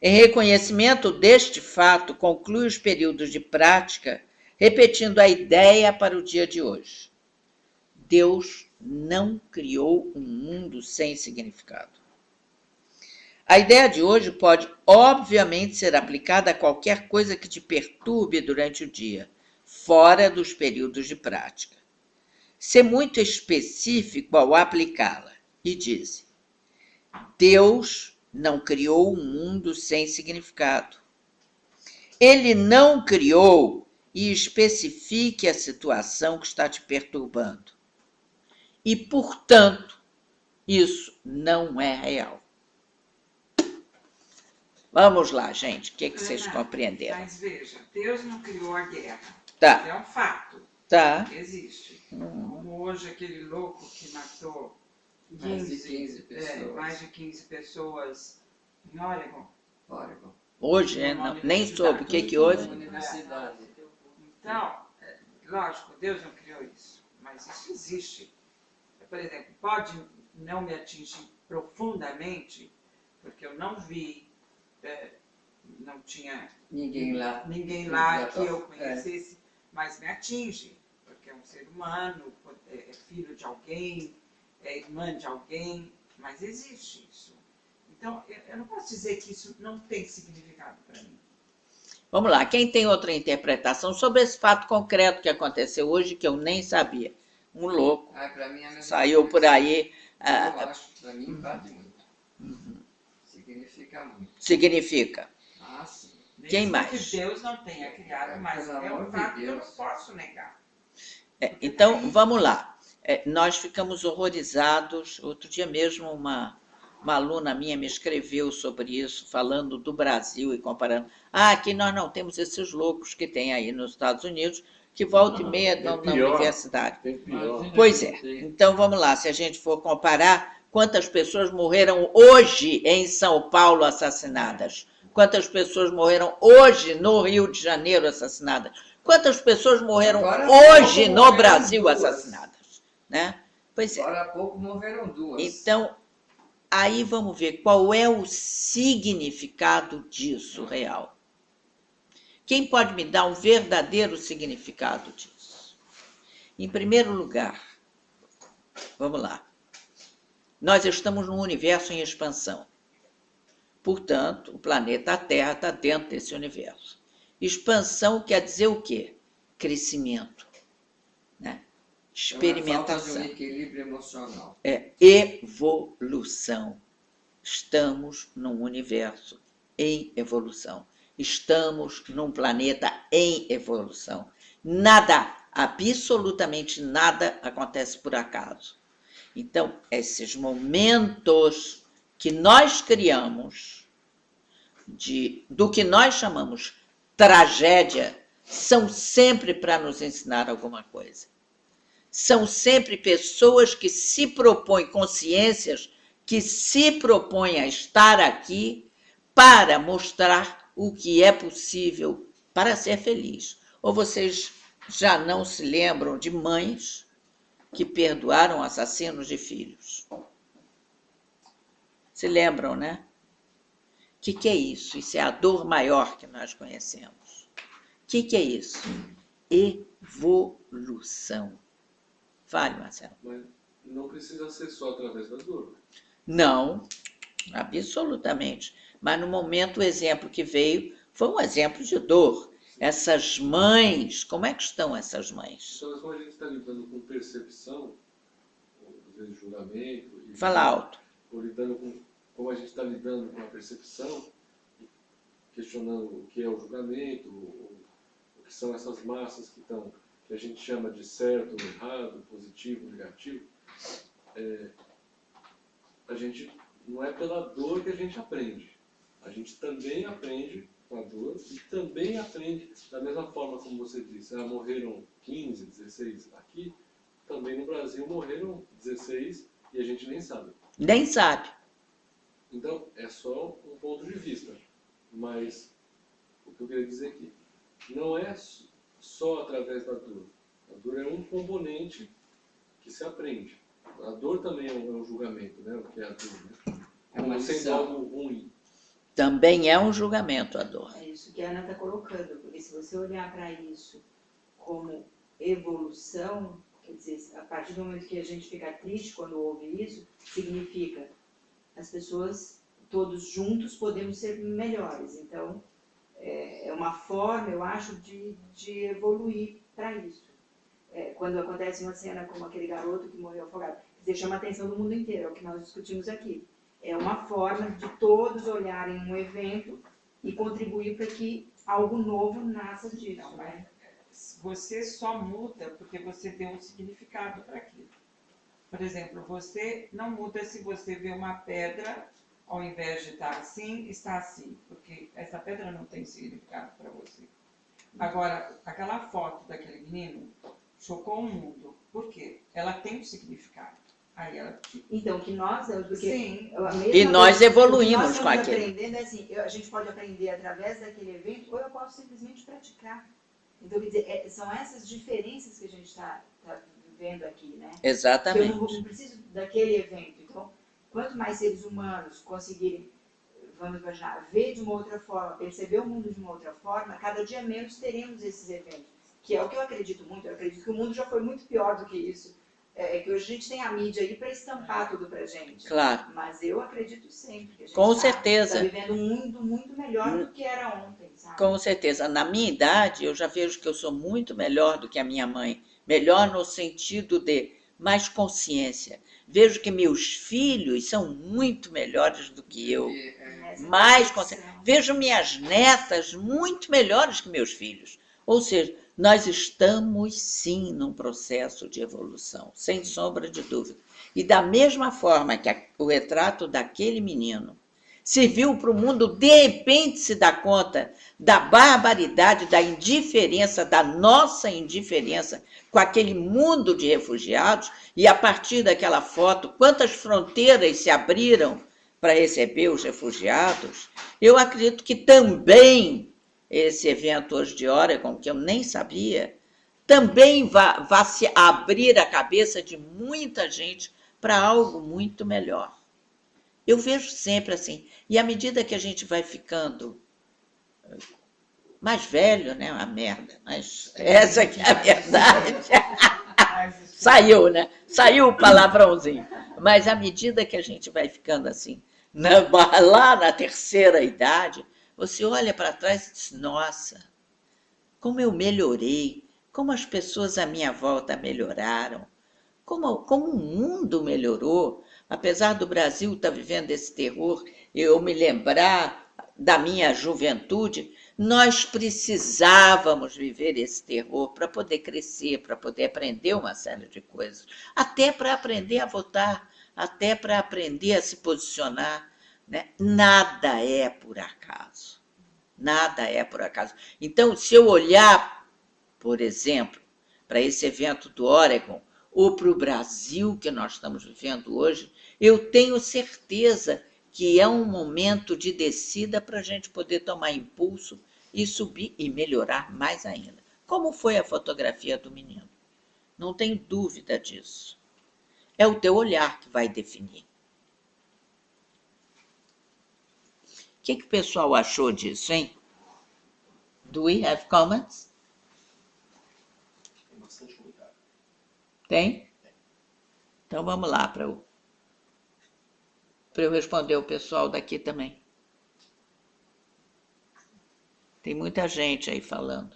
Speaker 1: Em reconhecimento deste fato, conclui os períodos de prática, repetindo a ideia para o dia de hoje. Deus não criou um mundo sem significado. A ideia de hoje pode, obviamente, ser aplicada a qualquer coisa que te perturbe durante o dia, fora dos períodos de prática. Ser muito específico ao aplicá-la e diz: Deus não criou um mundo sem significado. Ele não criou, e especifique a situação que está te perturbando. E, portanto, Isso não é real. Vamos lá, gente. O que vocês
Speaker 7: Ana,
Speaker 1: compreenderam?
Speaker 7: Mas veja, Deus não criou a guerra.
Speaker 1: Tá.
Speaker 7: É um fato.
Speaker 1: Tá.
Speaker 7: Existe. Como hoje aquele louco que matou
Speaker 4: Mais de 15 pessoas.
Speaker 7: mais de 15 pessoas em Oregon.
Speaker 4: Oregon.
Speaker 1: Hoje, nem soube o que houve.
Speaker 4: Universidade.
Speaker 7: Então, lógico, Deus não criou isso, mas isso existe. Por exemplo, pode não me atingir profundamente, porque eu não vi, não tinha
Speaker 4: Ninguém lá.
Speaker 7: que eu conhecesse, mas me atinge, porque é um ser humano, é filho de alguém, é irmã de alguém, mas existe isso. Então, eu não posso dizer que isso não tem significado para mim.
Speaker 1: Vamos lá, quem tem outra interpretação sobre esse fato concreto que aconteceu hoje, que eu nem sabia? Um louco
Speaker 4: Pra mim é a mesma
Speaker 1: saiu
Speaker 4: coisa.
Speaker 1: por aí.
Speaker 4: Eu acho, para mim, bate muito. Significa muito.
Speaker 1: Significa.
Speaker 4: Ah, sim.
Speaker 1: Quem
Speaker 7: Mesmo
Speaker 1: mais?
Speaker 7: que Deus não tenha criado, mas
Speaker 4: Pelo
Speaker 7: é
Speaker 4: amor
Speaker 7: um
Speaker 4: de
Speaker 7: fato que eu não
Speaker 4: Deus.
Speaker 7: posso negar.
Speaker 1: Então, vamos lá. Nós ficamos horrorizados. Outro dia mesmo, uma aluna minha me escreveu sobre isso, falando do Brasil e comparando. Aqui nós não temos esses loucos que tem aí nos Estados Unidos, que volta e meia dão na universidade.
Speaker 6: Tem pior.
Speaker 1: Pois é. Então, vamos lá. Se a gente for comparar, quantas pessoas morreram hoje em São Paulo assassinadas? Quantas pessoas morreram hoje no Rio de Janeiro assassinadas? Quantas pessoas morreram
Speaker 4: Agora,
Speaker 1: hoje no
Speaker 4: morreram
Speaker 1: Brasil
Speaker 4: duas.
Speaker 1: assassinadas? Né? Pois é.
Speaker 4: Agora há pouco morreram duas.
Speaker 1: Então, aí vamos ver qual é o significado disso real. Quem pode me dar um verdadeiro significado disso? Em primeiro lugar, vamos lá. Nós estamos num universo em expansão. Portanto, o planeta Terra está dentro desse universo. Expansão quer dizer o quê? Crescimento, né? Experimentação.
Speaker 4: Falta de um equilíbrio emocional.
Speaker 1: Evolução. Estamos num universo em evolução. Estamos num planeta em evolução. Nada, absolutamente nada acontece por acaso. Então, esses momentos que nós criamos, do que nós chamamos tragédia, são sempre para nos ensinar alguma coisa. São sempre pessoas que se propõem, consciências que se propõem a estar aqui para mostrar o que é possível para ser feliz. Ou vocês já não se lembram de mães que perdoaram assassinos de filhos? Se lembram, né? O que é isso? Isso é a dor maior que nós conhecemos. O que é isso? Evolução. Fale, Marcelo.
Speaker 9: Mas não precisa ser só através da dor.
Speaker 1: Não, absolutamente. Mas no momento o exemplo que veio foi um exemplo de dor. Essas mães, como é que estão essas mães?
Speaker 9: Então, como a gente está lidando com percepção, ou, às vezes julgamento...
Speaker 1: Fala alto.
Speaker 9: Ou lidando com como a gente está lidando com a percepção, questionando o que é o julgamento, o que são essas massas que a gente chama de certo ou errado, positivo ou negativo, a gente não é pela dor que a gente aprende. A gente também aprende com a dor e também aprende da mesma forma como você disse. Morreram 15, 16 aqui, também no Brasil morreram 16 e a gente nem sabe.
Speaker 1: Nem sabe.
Speaker 9: Então, é só um ponto de vista. Mas o que eu queria dizer aqui, não é só através da dor. A dor é um componente que se aprende. A dor também é um julgamento, né? O que é a dor, né? Como sendo algo ruim.
Speaker 1: Também é um julgamento a dor.
Speaker 8: É isso que a Ana está colocando, porque se você olhar para isso como evolução, quer dizer, a partir do momento que a gente fica triste quando ouve isso, significa as pessoas, todos juntos, podemos ser melhores. Então, é uma forma, eu acho, de evoluir para isso. Quando acontece uma cena como aquele garoto que morreu afogado, quer dizer, chama a atenção do mundo inteiro, é o que nós discutimos aqui. É uma forma de todos olharem um evento e contribuir para que algo novo nasça disso.
Speaker 7: Não, mas você só muda porque você deu um significado para aquilo. Por exemplo, você não muda se você vê uma pedra, ao invés de estar assim, está assim, porque essa pedra não tem significado para você. Agora, aquela foto daquele menino chocou o mundo. Por quê? Ela tem um significado. Aí ela...
Speaker 8: Então, que nós... Porque
Speaker 7: Sim.
Speaker 1: E nós evoluímos
Speaker 8: nós
Speaker 1: com aquilo.
Speaker 8: Aprendendo, assim, a gente pode aprender através daquele evento, ou eu posso simplesmente praticar. Então, quer dizer, são essas diferenças que a gente está vivendo aqui, né?
Speaker 1: Exatamente.
Speaker 8: Eu não preciso daquele evento. Então, quanto mais seres humanos conseguirem, vamos imaginar, ver de uma outra forma, perceber o mundo de uma outra forma, cada dia menos teremos esses eventos. Que é o que eu acredito muito. Eu acredito que o mundo já foi muito pior do que isso. É que hoje a gente tem a mídia aí para estampar tudo pra gente.
Speaker 1: Claro.
Speaker 8: Mas eu acredito sempre que a gente
Speaker 1: Com certeza.
Speaker 8: Tá vivendo um mundo muito melhor do que era ontem, sabe?
Speaker 1: Com certeza. Na minha idade, eu já vejo que eu sou muito melhor do que a minha mãe. Melhor no sentido de mais consciência. Vejo que meus filhos são muito melhores do que eu. Mais consciência. Vejo minhas netas muito melhores que meus filhos. Ou seja, nós estamos, sim, num processo de evolução, sem sombra de dúvida. E da mesma forma que o retrato daquele menino serviu para o mundo, de repente se dá conta da barbaridade, da indiferença, da nossa indiferença com aquele mundo de refugiados, e a partir daquela foto, quantas fronteiras se abriram para receber os refugiados, eu acredito que também esse evento hoje de Oregon, que eu nem sabia, também vai se abrir a cabeça de muita gente para algo muito melhor. Eu vejo sempre assim. E à medida que a gente vai ficando mais velho, né? Uma merda, mas essa que é a verdade. Saiu, né? Saiu o palavrãozinho. Mas à medida que a gente vai ficando assim, lá na terceira idade, você olha para trás e diz, nossa, como eu melhorei, como as pessoas à minha volta melhoraram, como o mundo melhorou. Apesar do Brasil estar vivendo esse terror, eu me lembrar da minha juventude, nós precisávamos viver esse terror para poder crescer, para poder aprender uma série de coisas, até para aprender a votar, até para aprender a se posicionar. Né? Nada é por acaso. Nada é por acaso. Então, se eu olhar, por exemplo, para esse evento do Oregon, ou para o Brasil que nós estamos vivendo hoje, eu tenho certeza que é um momento de descida para a gente poder tomar impulso e subir e melhorar mais ainda. Como foi a fotografia do menino? Não tenho dúvida disso. É o teu olhar que vai definir. O que o pessoal achou disso, hein? Do we have comments?
Speaker 9: Tem bastante comentário.
Speaker 1: Tem? Então vamos lá para eu responder o pessoal daqui também. Tem muita gente aí falando.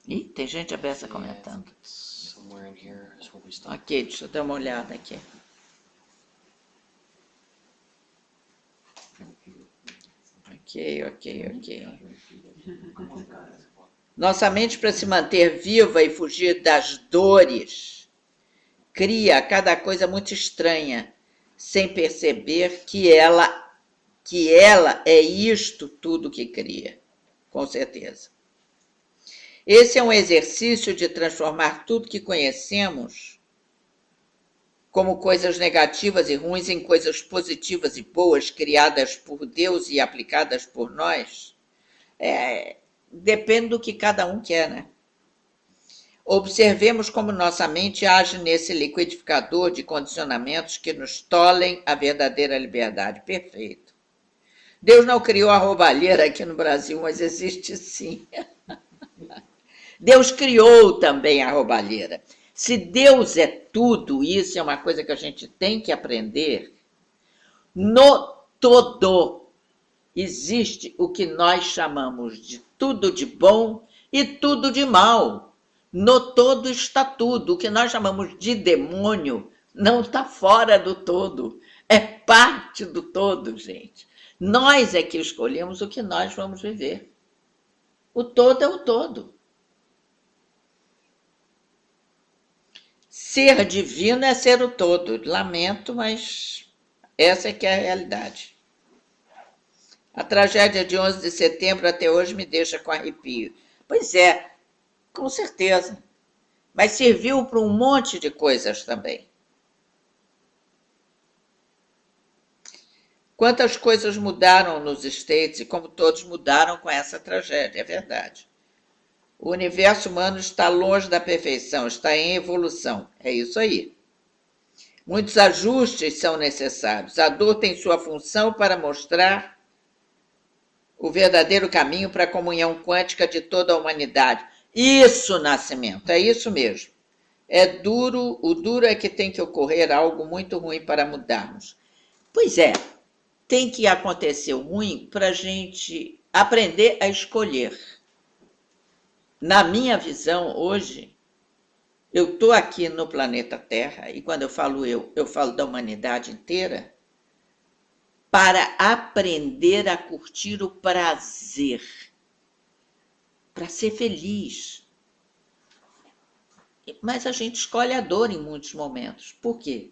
Speaker 1: Ih, tem gente aberta comentando. Ok, deixa eu dar uma olhada aqui. Ok. Nossa mente, para se manter viva e fugir das dores, cria cada coisa muito estranha, sem perceber que ela é isto tudo que cria, com certeza. Esse é um exercício de transformar tudo que conhecemos como coisas negativas e ruins em coisas positivas e boas, criadas por Deus e aplicadas por nós. Depende do que cada um quer, né? Observemos como nossa mente age nesse liquidificador de condicionamentos que nos tolhem a verdadeira liberdade. Perfeito. Deus não criou a roubalheira aqui no Brasil, mas existe sim. Deus criou também a roubalheira. Se Deus é tudo, isso é uma coisa que a gente tem que aprender, no todo existe o que nós chamamos de tudo de bom e tudo de mal. No todo está tudo. O que nós chamamos de demônio Não está fora do todo. É parte do todo, gente. Nós é que escolhemos o que nós vamos viver. O todo é o todo. Ser divino é ser o todo. Lamento, mas essa é que é a realidade. A tragédia de 11 de setembro até hoje me deixa com arrepio. Pois é, com certeza. Mas serviu para um monte de coisas também. Quantas coisas mudaram nos States e como todos mudaram com essa tragédia, é verdade. O universo humano está longe da perfeição, está em evolução. É isso aí. Muitos ajustes são necessários. A dor tem sua função para mostrar o verdadeiro caminho para a comunhão quântica de toda a humanidade. Isso, Nascimento, é isso mesmo. É duro, o duro é que tem que ocorrer algo muito ruim para mudarmos. Pois é, tem que acontecer o ruim para a gente aprender a escolher. Na minha visão, hoje, eu estou aqui no planeta Terra, e quando eu falo da humanidade inteira, para aprender a curtir o prazer, para ser feliz. Mas a gente escolhe a dor em muitos momentos. Por quê?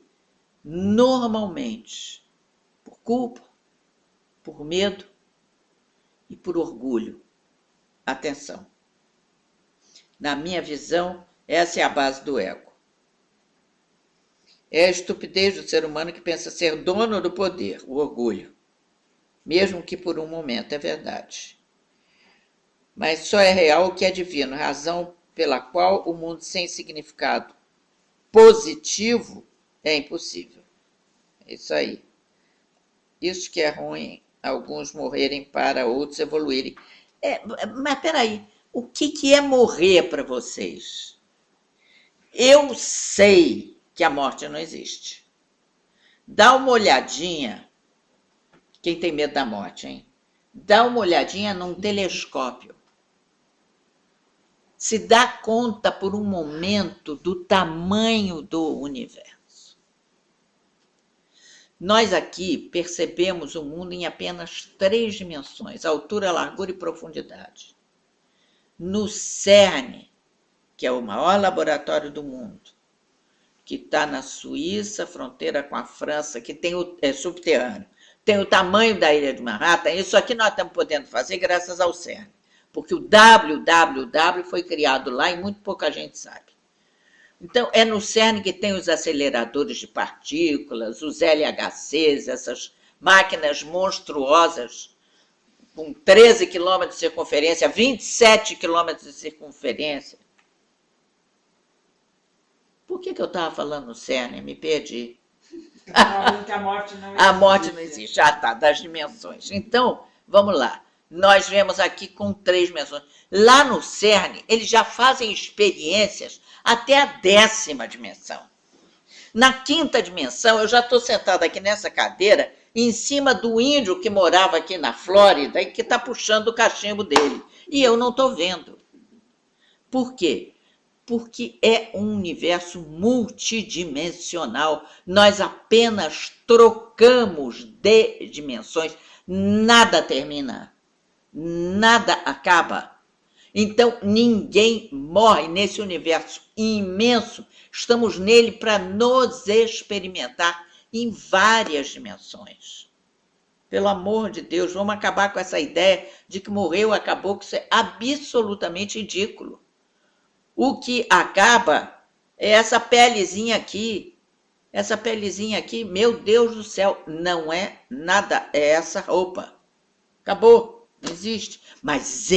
Speaker 1: Normalmente, por culpa, por medo e por orgulho. Atenção. Na minha visão, essa é a base do ego. É a estupidez do ser humano que pensa ser dono do poder, o orgulho. Mesmo que por um momento, é verdade. Mas só é real o que é divino, razão pela qual o mundo sem significado positivo é impossível. É isso aí. Isso que é ruim, alguns morrerem para outros evoluírem. Mas peraí, o que é morrer para vocês? Eu sei que a morte não existe. Dá uma olhadinha, quem tem medo da morte, hein? Dá uma olhadinha num telescópio. Se dá conta por um momento do tamanho do universo. Nós aqui percebemos o mundo em apenas 3 dimensões, altura, largura e profundidade. No CERN, que é o maior laboratório do mundo, que está na Suíça, fronteira com a França, que tem é subterrâneo, tem o tamanho da ilha de Manhattan, isso aqui nós estamos podendo fazer graças ao CERN, porque o www foi criado lá e muito pouca gente sabe. Então, é no CERN que tem os aceleradores de partículas, os LHCs, essas máquinas monstruosas, com 13 quilômetros de circunferência, 27 quilômetros de circunferência. Por que eu estava falando no CERN? Me perdi.
Speaker 7: Que a morte não existe.
Speaker 1: A morte não existe. Já está, das dimensões. Então, vamos lá. Nós vemos aqui com 3 dimensões. Lá no CERN, eles já fazem experiências até a 10ª dimensão. Na 5ª dimensão, eu já estou sentada aqui nessa cadeira, em cima do índio que morava aqui na Flórida e que está puxando o cachimbo dele. E eu não estou vendo. Por quê? Porque é um universo multidimensional. Nós apenas trocamos de dimensões. Nada termina. Nada acaba. Então, ninguém morre nesse universo imenso. Estamos nele para nos experimentar em várias dimensões. Pelo amor de Deus, vamos acabar com essa ideia de que morreu, acabou, que isso é absolutamente ridículo. O que acaba é essa pelezinha aqui. Essa pelezinha aqui, meu Deus do céu, não é nada, é essa roupa. Acabou, não existe. Mas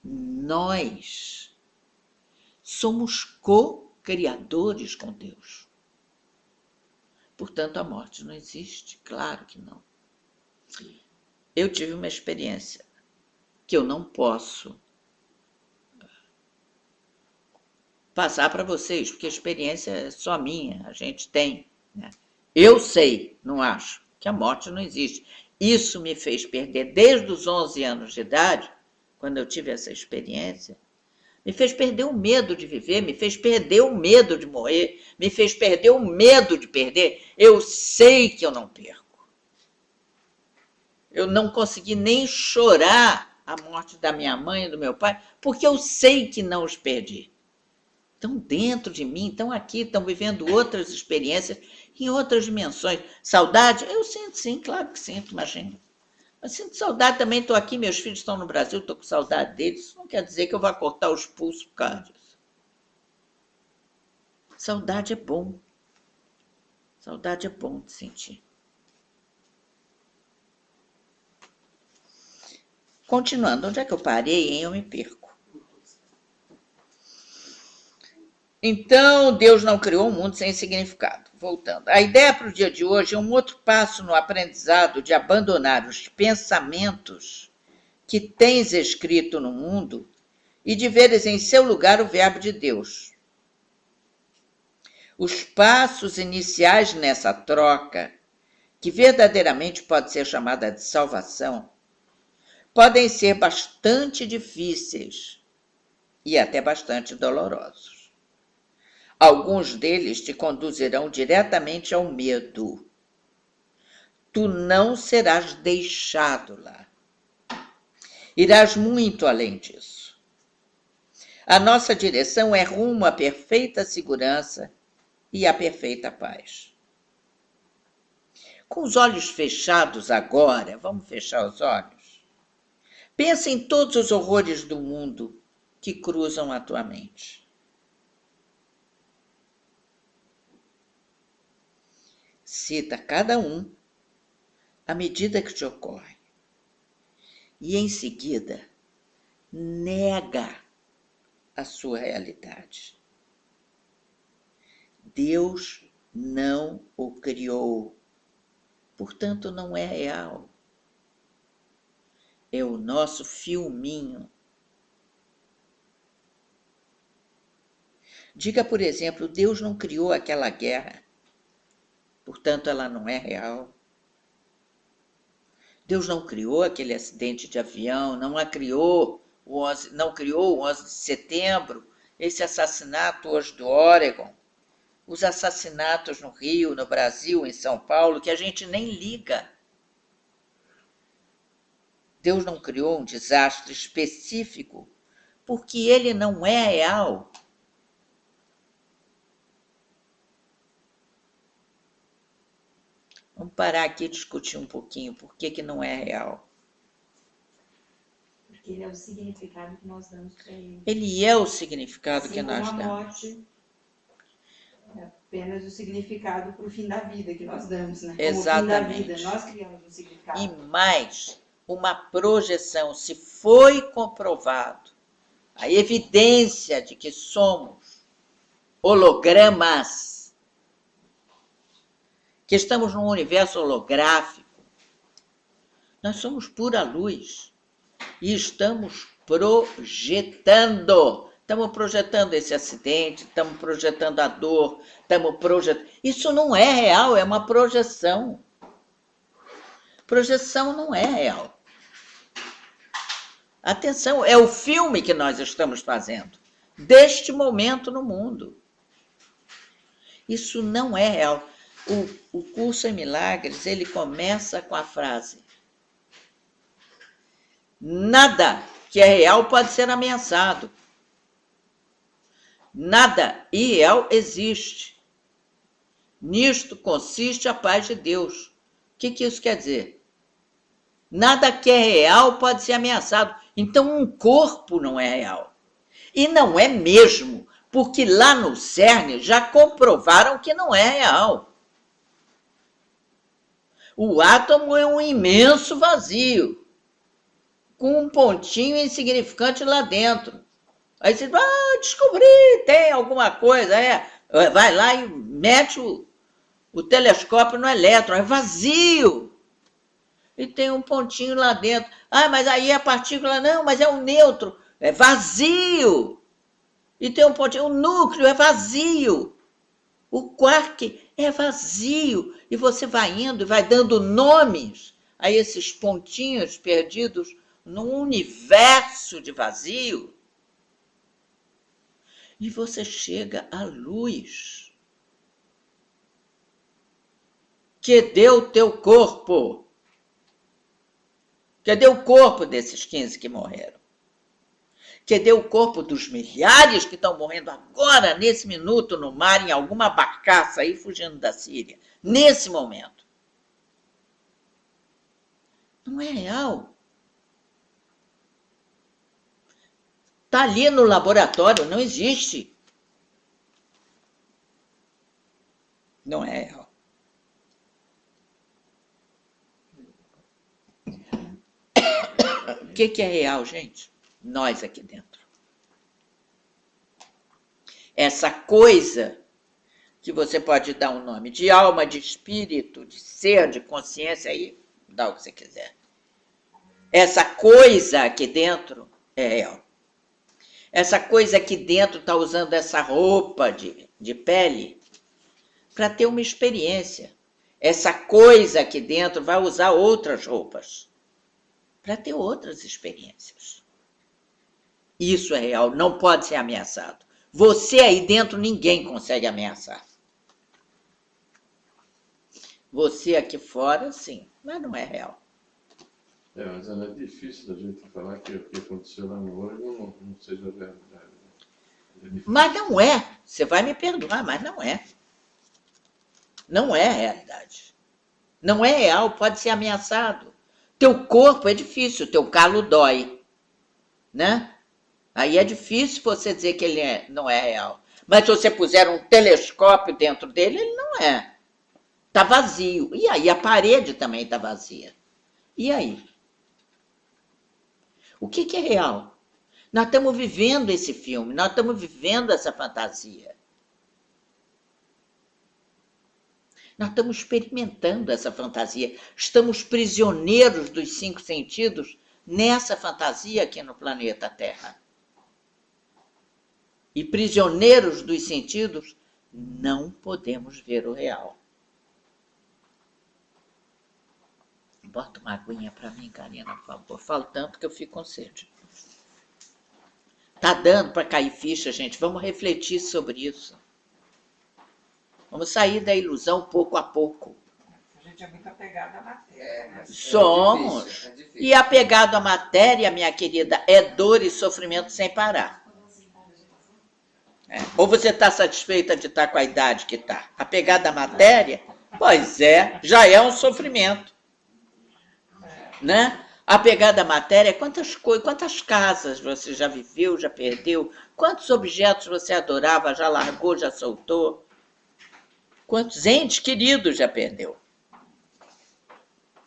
Speaker 1: nós somos co-criadores com Deus. Portanto, a morte não existe, claro que não. Eu tive uma experiência que eu não posso passar para vocês, porque a experiência é só minha, a gente tem, né? Eu sei, não acho, que a morte não existe. Isso me fez perder, desde os 11 anos de idade, quando eu tive essa experiência, Me fez perder o medo de viver, me fez perder o medo de morrer, me fez perder o medo de perder. Eu sei que eu não perco. Eu não consegui nem chorar a morte da minha mãe e do meu pai, porque eu sei que não os perdi. Estão dentro de mim, estão aqui, estão vivendo outras experiências em outras dimensões. Saudade? Eu sinto, sim, claro que sinto, imagina. Mas sinto saudade também, estou aqui, meus filhos estão no Brasil, estou com saudade deles. Isso não quer dizer que eu vá cortar os pulsos por causa disso. Saudade é bom. Saudade é bom de sentir. Continuando, onde é que eu parei, hein? Eu me perco. Então, Deus não criou um mundo sem significado. Voltando. A ideia para o dia de hoje é um outro passo no aprendizado de abandonar os pensamentos que tens escrito no mundo e de veres em seu lugar o verbo de Deus. Os passos iniciais nessa troca, que verdadeiramente pode ser chamada de salvação, podem ser bastante difíceis e até bastante dolorosos. Alguns deles te conduzirão diretamente ao medo. Tu não serás deixado lá. Irás muito além disso. A nossa direção é rumo à perfeita segurança e à perfeita paz. Com os olhos fechados agora, vamos fechar os olhos. Pensa em todos os horrores do mundo que cruzam a tua mente. Cita cada um à medida que te ocorre. E, em seguida, nega a sua realidade. Deus não o criou, portanto, não é real. É o nosso filminho. Diga, por exemplo, Deus não criou aquela guerra, portanto, ela não é real. Deus não criou aquele acidente de avião, não criou o 11 de setembro, esse assassinato hoje do Oregon, os assassinatos no Rio, no Brasil, em São Paulo, que a gente nem liga. Deus não criou um desastre específico porque ele não é real. Vamos parar aqui e discutir um pouquinho por que não é real.
Speaker 8: Porque ele é o significado que nós damos para ele.
Speaker 1: Ele é o significado
Speaker 8: assim
Speaker 1: que nós
Speaker 8: como a
Speaker 1: damos.
Speaker 8: morte é apenas o significado para o fim da vida que nós damos, né? Como
Speaker 1: Exatamente.
Speaker 8: o fim da vida, nós criamos um significado.
Speaker 1: E mais, uma projeção, se foi comprovado a evidência de que somos hologramas, que estamos num universo holográfico, nós somos pura luz e estamos projetando. Estamos projetando esse acidente, estamos projetando a dor, estamos projetando... Isso não é real, é uma projeção. Projeção não é real. Atenção, é o filme que nós estamos fazendo, deste momento no mundo. Isso não é real. O curso em Milagres, ele começa com a frase: nada que é real pode ser ameaçado. Nada irreal existe. Nisto consiste a paz de Deus. O que isso quer dizer? Nada que é real pode ser ameaçado. Então, um corpo não é real. E não é mesmo, porque lá no CERN já comprovaram que não é real. O átomo é um imenso vazio, com um pontinho insignificante lá dentro. Aí você diz, descobri, tem alguma coisa. Vai lá e mete o telescópio no elétron, é vazio. E tem um pontinho lá dentro. Mas aí a partícula, não, mas é um nêutron, é vazio. E tem um pontinho, o núcleo é vazio. O quark é vazio. E você vai indo e vai dando nomes a esses pontinhos perdidos num universo de vazio. E você chega à luz. Cadê o teu corpo? Cadê o corpo desses 15 que morreram? Cadê o corpo dos milhares que estão morrendo agora, nesse minuto, no mar, em alguma barcaça aí, fugindo da Síria? Nesse momento. Não é real. Está ali no laboratório, não existe. Não é real. O que é real, gente? Nós aqui dentro. Essa coisa que você pode dar um nome de alma, de espírito, de ser, de consciência, aí dá o que você quiser. Essa coisa aqui dentro é real. Essa coisa aqui dentro está usando essa roupa de pele para ter uma experiência. Essa coisa aqui dentro vai usar outras roupas para ter outras experiências. Isso é real, não pode ser ameaçado. Você aí dentro, ninguém consegue ameaçar. Você aqui fora, sim, mas não é real.
Speaker 6: Mas é difícil da gente falar que o que aconteceu lá no Oregon não seja verdade.
Speaker 1: Mas não é. Você vai me perdoar, mas não é. Não é realidade. Não é real, pode ser ameaçado. Teu corpo é difícil, teu calo dói, né? Aí é difícil você dizer que ele não é real. Mas se você puser um telescópio dentro dele, ele não é. Está vazio. E aí a parede também está vazia. E aí? O que é real? Nós estamos vivendo esse filme, nós estamos vivendo essa fantasia. Nós estamos experimentando essa fantasia. Estamos prisioneiros dos 5 sentidos nessa fantasia aqui no planeta Terra. E prisioneiros dos sentidos, não podemos ver o real. Bota uma aguinha para mim, Karina, por favor. Falo tanto que eu fico com sede. Tá dando para cair ficha, gente. Vamos refletir sobre isso. Vamos sair da ilusão pouco a pouco.
Speaker 7: A gente é muito apegado à matéria. Né?
Speaker 1: Somos.
Speaker 4: É difícil.
Speaker 1: E apegado à matéria, minha querida, é dor e sofrimento sem parar. Ou você está satisfeita de estar com a idade que está? Apegado à matéria? Pois é, já é um sofrimento. Né? Apegado à matéria, quantas casas você já viveu, já perdeu? Quantos objetos você adorava, já largou, já soltou? Quantos entes queridos já perdeu?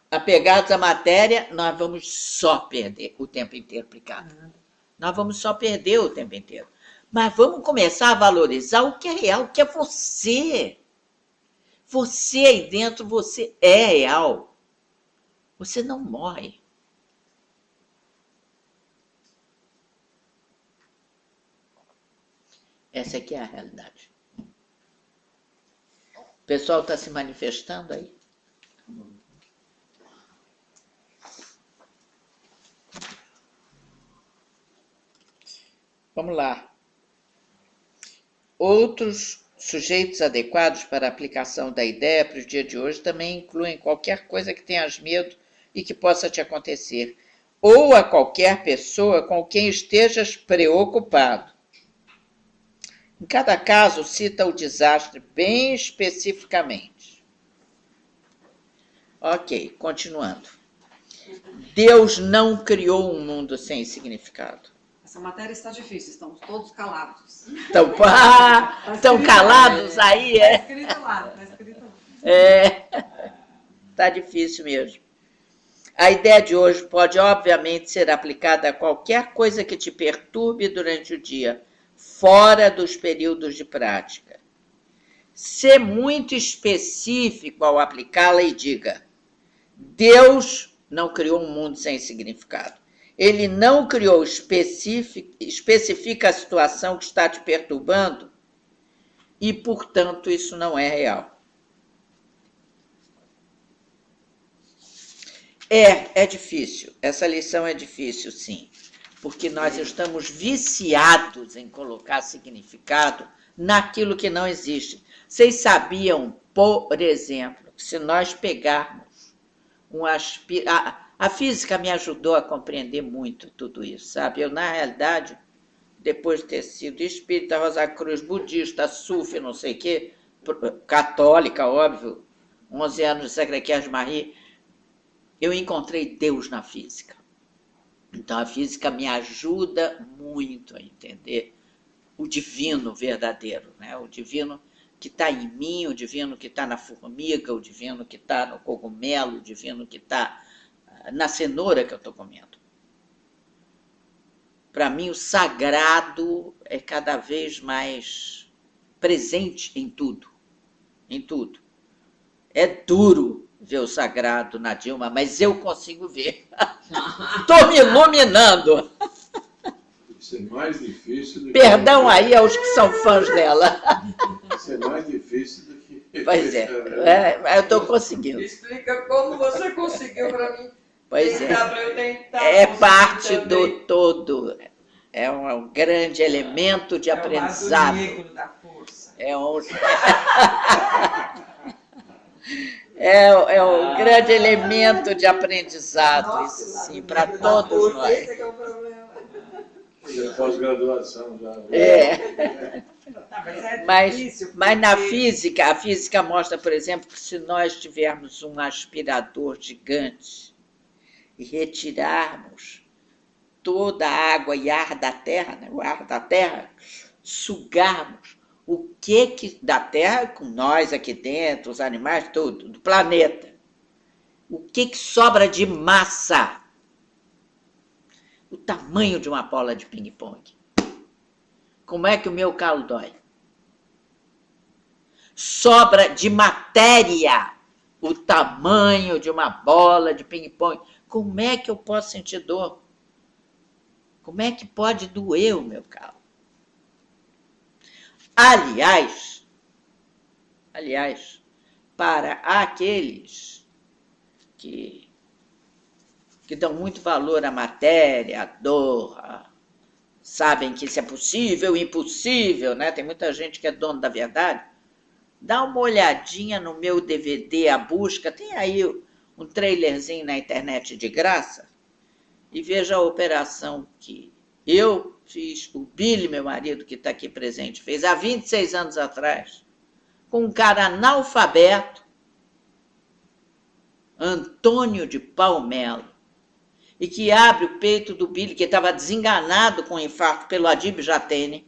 Speaker 1: Apegados à matéria, nós vamos só perder o tempo inteiro, Ricardo. Nós vamos só perder o tempo inteiro. Mas vamos começar a valorizar o que é real, o que é você. Você aí dentro, você é real. Você não morre. Essa aqui é a realidade. O pessoal está se manifestando aí? Vamos lá. Outros sujeitos adequados para a aplicação da ideia para o dia de hoje também incluem qualquer coisa que tenhas medo e que possa te acontecer, ou a qualquer pessoa com quem estejas preocupado. Em cada caso, cita o desastre bem especificamente. Ok, continuando. Deus não criou um mundo sem significado.
Speaker 3: Essa matéria está difícil, estamos todos calados.
Speaker 1: Estão calados aí, é?
Speaker 3: Está escrito lá, está escrito lá.
Speaker 1: Está difícil mesmo. A ideia de hoje pode, obviamente, ser aplicada a qualquer coisa que te perturbe durante o dia, fora dos períodos de prática. Ser muito específico ao aplicá-la e diga: Deus não criou um mundo sem significado. Ele não criou, especifica a situação que está te perturbando e, portanto, isso não é real. É difícil. Essa lição é difícil, sim. porque nós estamos viciados em colocar significado naquilo que não existe. Vocês sabiam, por exemplo, que se nós pegarmos a física me ajudou a compreender muito tudo isso, sabe? Eu, na realidade, depois de ter sido espírita, Rosa Cruz, budista, sufi, não sei o quê, católica, óbvio, 11 anos de Sacré-Cœur de Marie, eu encontrei Deus na física. Então, a física me ajuda muito a entender o divino verdadeiro, né? O divino que está em mim, o divino que está na formiga, o divino que está no cogumelo, o divino que está na cenoura que eu estou comendo. Para mim, o sagrado é cada vez mais presente em tudo. Em tudo. É duro ver o sagrado na Dilma, mas eu consigo ver. Estou me iluminando.
Speaker 6: Isso é mais difícil do que...
Speaker 1: Perdão aí aos que são fãs dela.
Speaker 6: Isso é mais difícil do que...
Speaker 1: Pois é, eu estou conseguindo.
Speaker 4: Explica como você conseguiu para mim.
Speaker 1: Pois é.
Speaker 4: Para eu tentar.
Speaker 1: É parte do todo. É um grande elemento de aprendizado.
Speaker 7: É o lado negro da força.
Speaker 1: É um grande elemento de aprendizado,
Speaker 8: Nossa,
Speaker 1: isso sim, para todos nós.
Speaker 8: Esse é que é o problema.
Speaker 6: Pós-graduação já.
Speaker 1: Mas na física, a física mostra, por exemplo, que se nós tivermos um aspirador gigante e retirarmos toda a água e ar da Terra, né, o ar da Terra, sugarmos o que da Terra, com nós aqui dentro, os animais, tudo, do planeta, o que sobra de massa? O tamanho de uma bola de ping-pong. Como é que o meu calo dói? Sobra de matéria o tamanho de uma bola de ping-pong. Como é que eu posso sentir dor? Como é que pode doer o meu calo? Aliás, para aqueles que dão muito valor à matéria, à dor, sabem que isso é possível, impossível, né? Tem muita gente que é dono da verdade. Dá uma olhadinha no meu DVD, A Busca, tem aí um trailerzinho na internet de graça, e veja a operação que eu fiz, o Billy, meu marido, que está aqui presente, fez há 26 anos atrás, com um cara analfabeto, Antônio de Palmelo, e que abre o peito do Billy, que estava desenganado com infarto pelo Adib Jatene,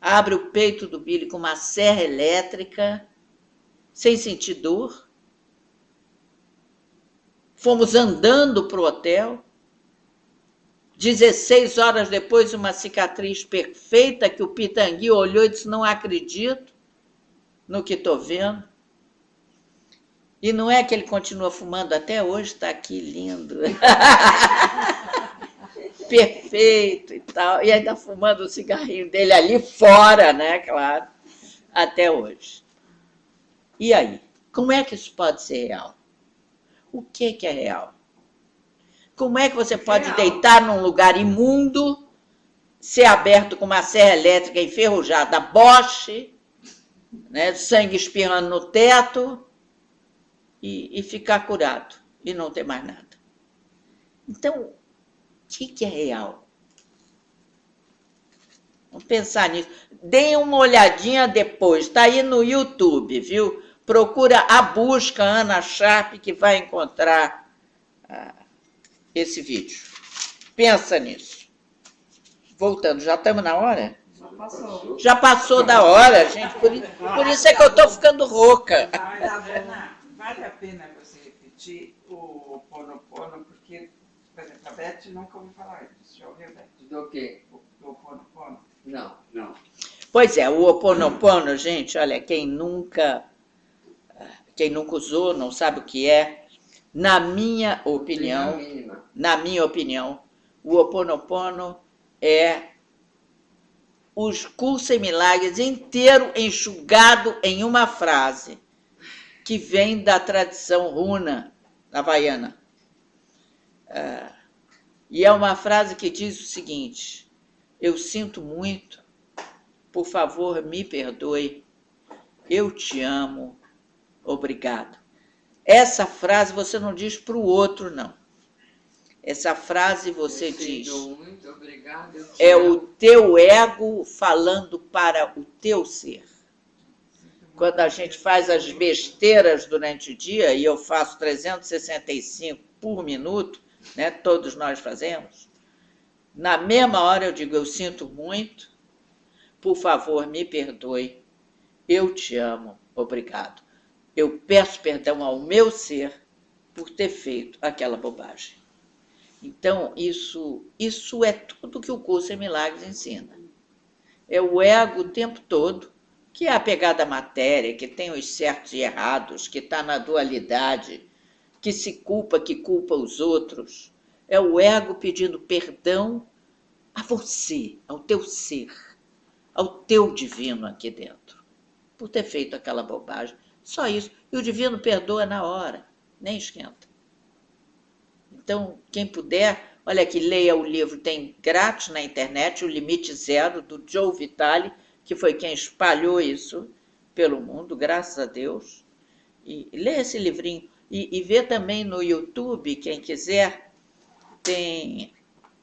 Speaker 1: abre o peito do Billy com uma serra elétrica, sem sentir dor. Fomos andando para o hotel. 16 horas depois, uma cicatriz perfeita que o Pitangui olhou e disse, não acredito no que estou vendo. E não é que ele continua fumando até hoje, está aqui lindo. Perfeito e tal. E ainda fumando o cigarrinho dele ali fora, né? Claro, até hoje. E aí? Como é que isso pode ser real? O que é real? Como é que você pode deitar num lugar imundo, ser aberto com uma serra elétrica enferrujada, Bosch, né, sangue espirrando no teto, e ficar curado, e não ter mais nada? Então, o que é real? Vamos pensar nisso. Deem uma olhadinha depois, está aí no YouTube, viu? Procura A Busca, Ana Sharp, que vai encontrar esse vídeo. Pensa nisso. Voltando, já estamos na hora?
Speaker 4: Já passou.
Speaker 1: Já passou da hora, gente. Por isso é que eu estou ficando rouca.
Speaker 7: Vale a pena você repetir o Ho'oponopono, porque, por exemplo, a Beth nunca ouviu falar disso. Já ouviu, Beth?
Speaker 4: Do quê?
Speaker 7: Do Ho'oponopono?
Speaker 4: Não.
Speaker 1: Pois é, o Ho'oponopono, gente, olha, quem nunca usou, não sabe o que é, na minha opinião, o Ho'oponopono é os Curso em Milagres inteiro enxugado em uma frase, que vem da tradição runa havaiana. E é uma frase que diz o seguinte: eu sinto muito, por favor, me perdoe, eu te amo, obrigado. Essa frase você não diz para o outro, não. Essa frase você diz...
Speaker 4: Muito obrigada.
Speaker 1: É o teu ego falando para o teu ser. Quando a gente faz as besteiras durante o dia, e eu faço 365 por minuto, né, todos nós fazemos, na mesma hora eu digo, eu sinto muito, por favor, me perdoe, eu te amo, obrigado. Eu peço perdão ao meu ser por ter feito aquela bobagem. Então, isso é tudo que o Curso em Milagres ensina. É o ego o tempo todo, que é apegado à matéria, que tem os certos e errados, que está na dualidade, que se culpa, que culpa os outros. É o ego pedindo perdão a você, ao teu ser, ao teu divino aqui dentro, por ter feito aquela bobagem. Só isso. E o divino perdoa na hora, nem esquenta. Então, quem puder, olha aqui, leia o livro, tem grátis na internet, O Limite Zero, do Joe Vitale, que foi quem espalhou isso pelo mundo, graças a Deus. E lê esse livrinho. E vê também no YouTube, quem quiser, tem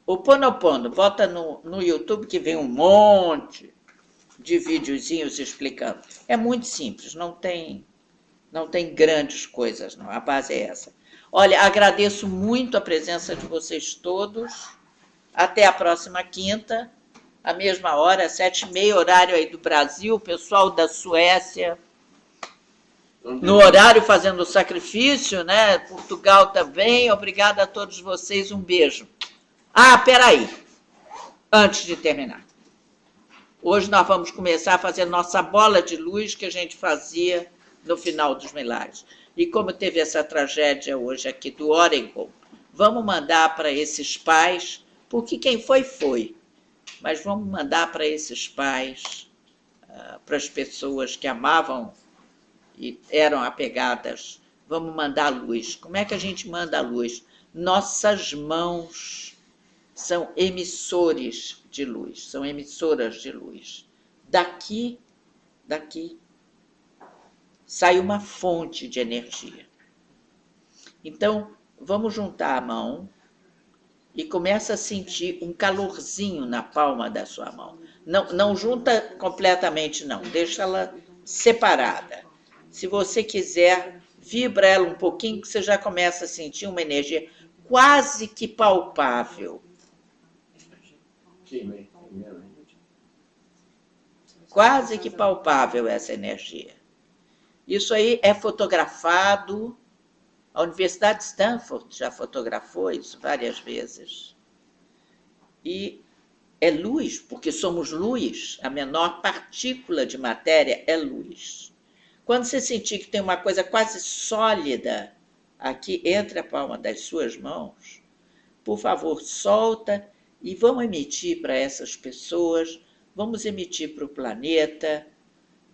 Speaker 1: o Ponopono. Bota no YouTube que vem um monte de videozinhos explicando. É muito simples, não tem grandes coisas, não. A base é essa. Olha, agradeço muito a presença de vocês todos. Até a próxima quinta, à mesma hora, 7h30, horário aí do Brasil, pessoal da Suécia, no horário fazendo o sacrifício, né? Portugal também. Obrigada a todos vocês, um beijo. Ah, peraí, antes de terminar. Hoje nós vamos começar a fazer nossa bola de luz que a gente fazia no final dos milagres. E como teve essa tragédia hoje aqui do Oregon, vamos mandar para esses pais, porque quem foi, foi. Mas vamos mandar para esses pais, para as pessoas que amavam e eram apegadas, vamos mandar luz. Como é que a gente manda a luz? Nossas mãos são emissores de luz, são emissoras de luz. Daqui, sai uma fonte de energia. Então, vamos juntar a mão e começa a sentir um calorzinho na palma da sua mão. Não junta completamente, não. Deixa ela separada. Se você quiser, vibra ela um pouquinho, que você já começa a sentir uma energia quase que palpável. Quase que palpável essa energia. Isso aí é fotografado, a Universidade de Stanford já fotografou isso várias vezes. E é luz, porque somos luz, a menor partícula de matéria é luz. Quando você sentir que tem uma coisa quase sólida aqui entre a palma das suas mãos, por favor, solta e vamos emitir para essas pessoas, vamos emitir para o planeta,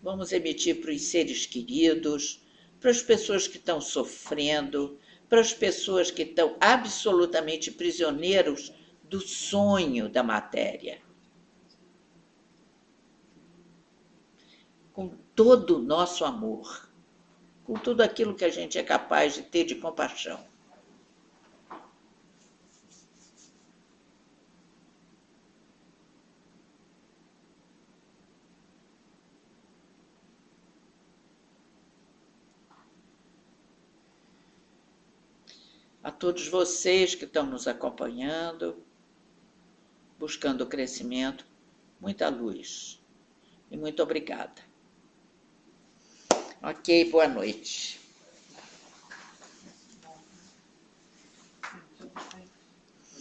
Speaker 1: vamos emitir para os seres queridos, para as pessoas que estão sofrendo, para as pessoas que estão absolutamente prisioneiros do sonho da matéria. Com todo o nosso amor, com tudo aquilo que a gente é capaz de ter de compaixão. A todos vocês que estão nos acompanhando, buscando o crescimento, muita luz. E muito obrigada. Ok, boa noite.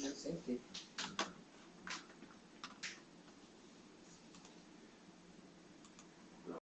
Speaker 4: Eu sentei.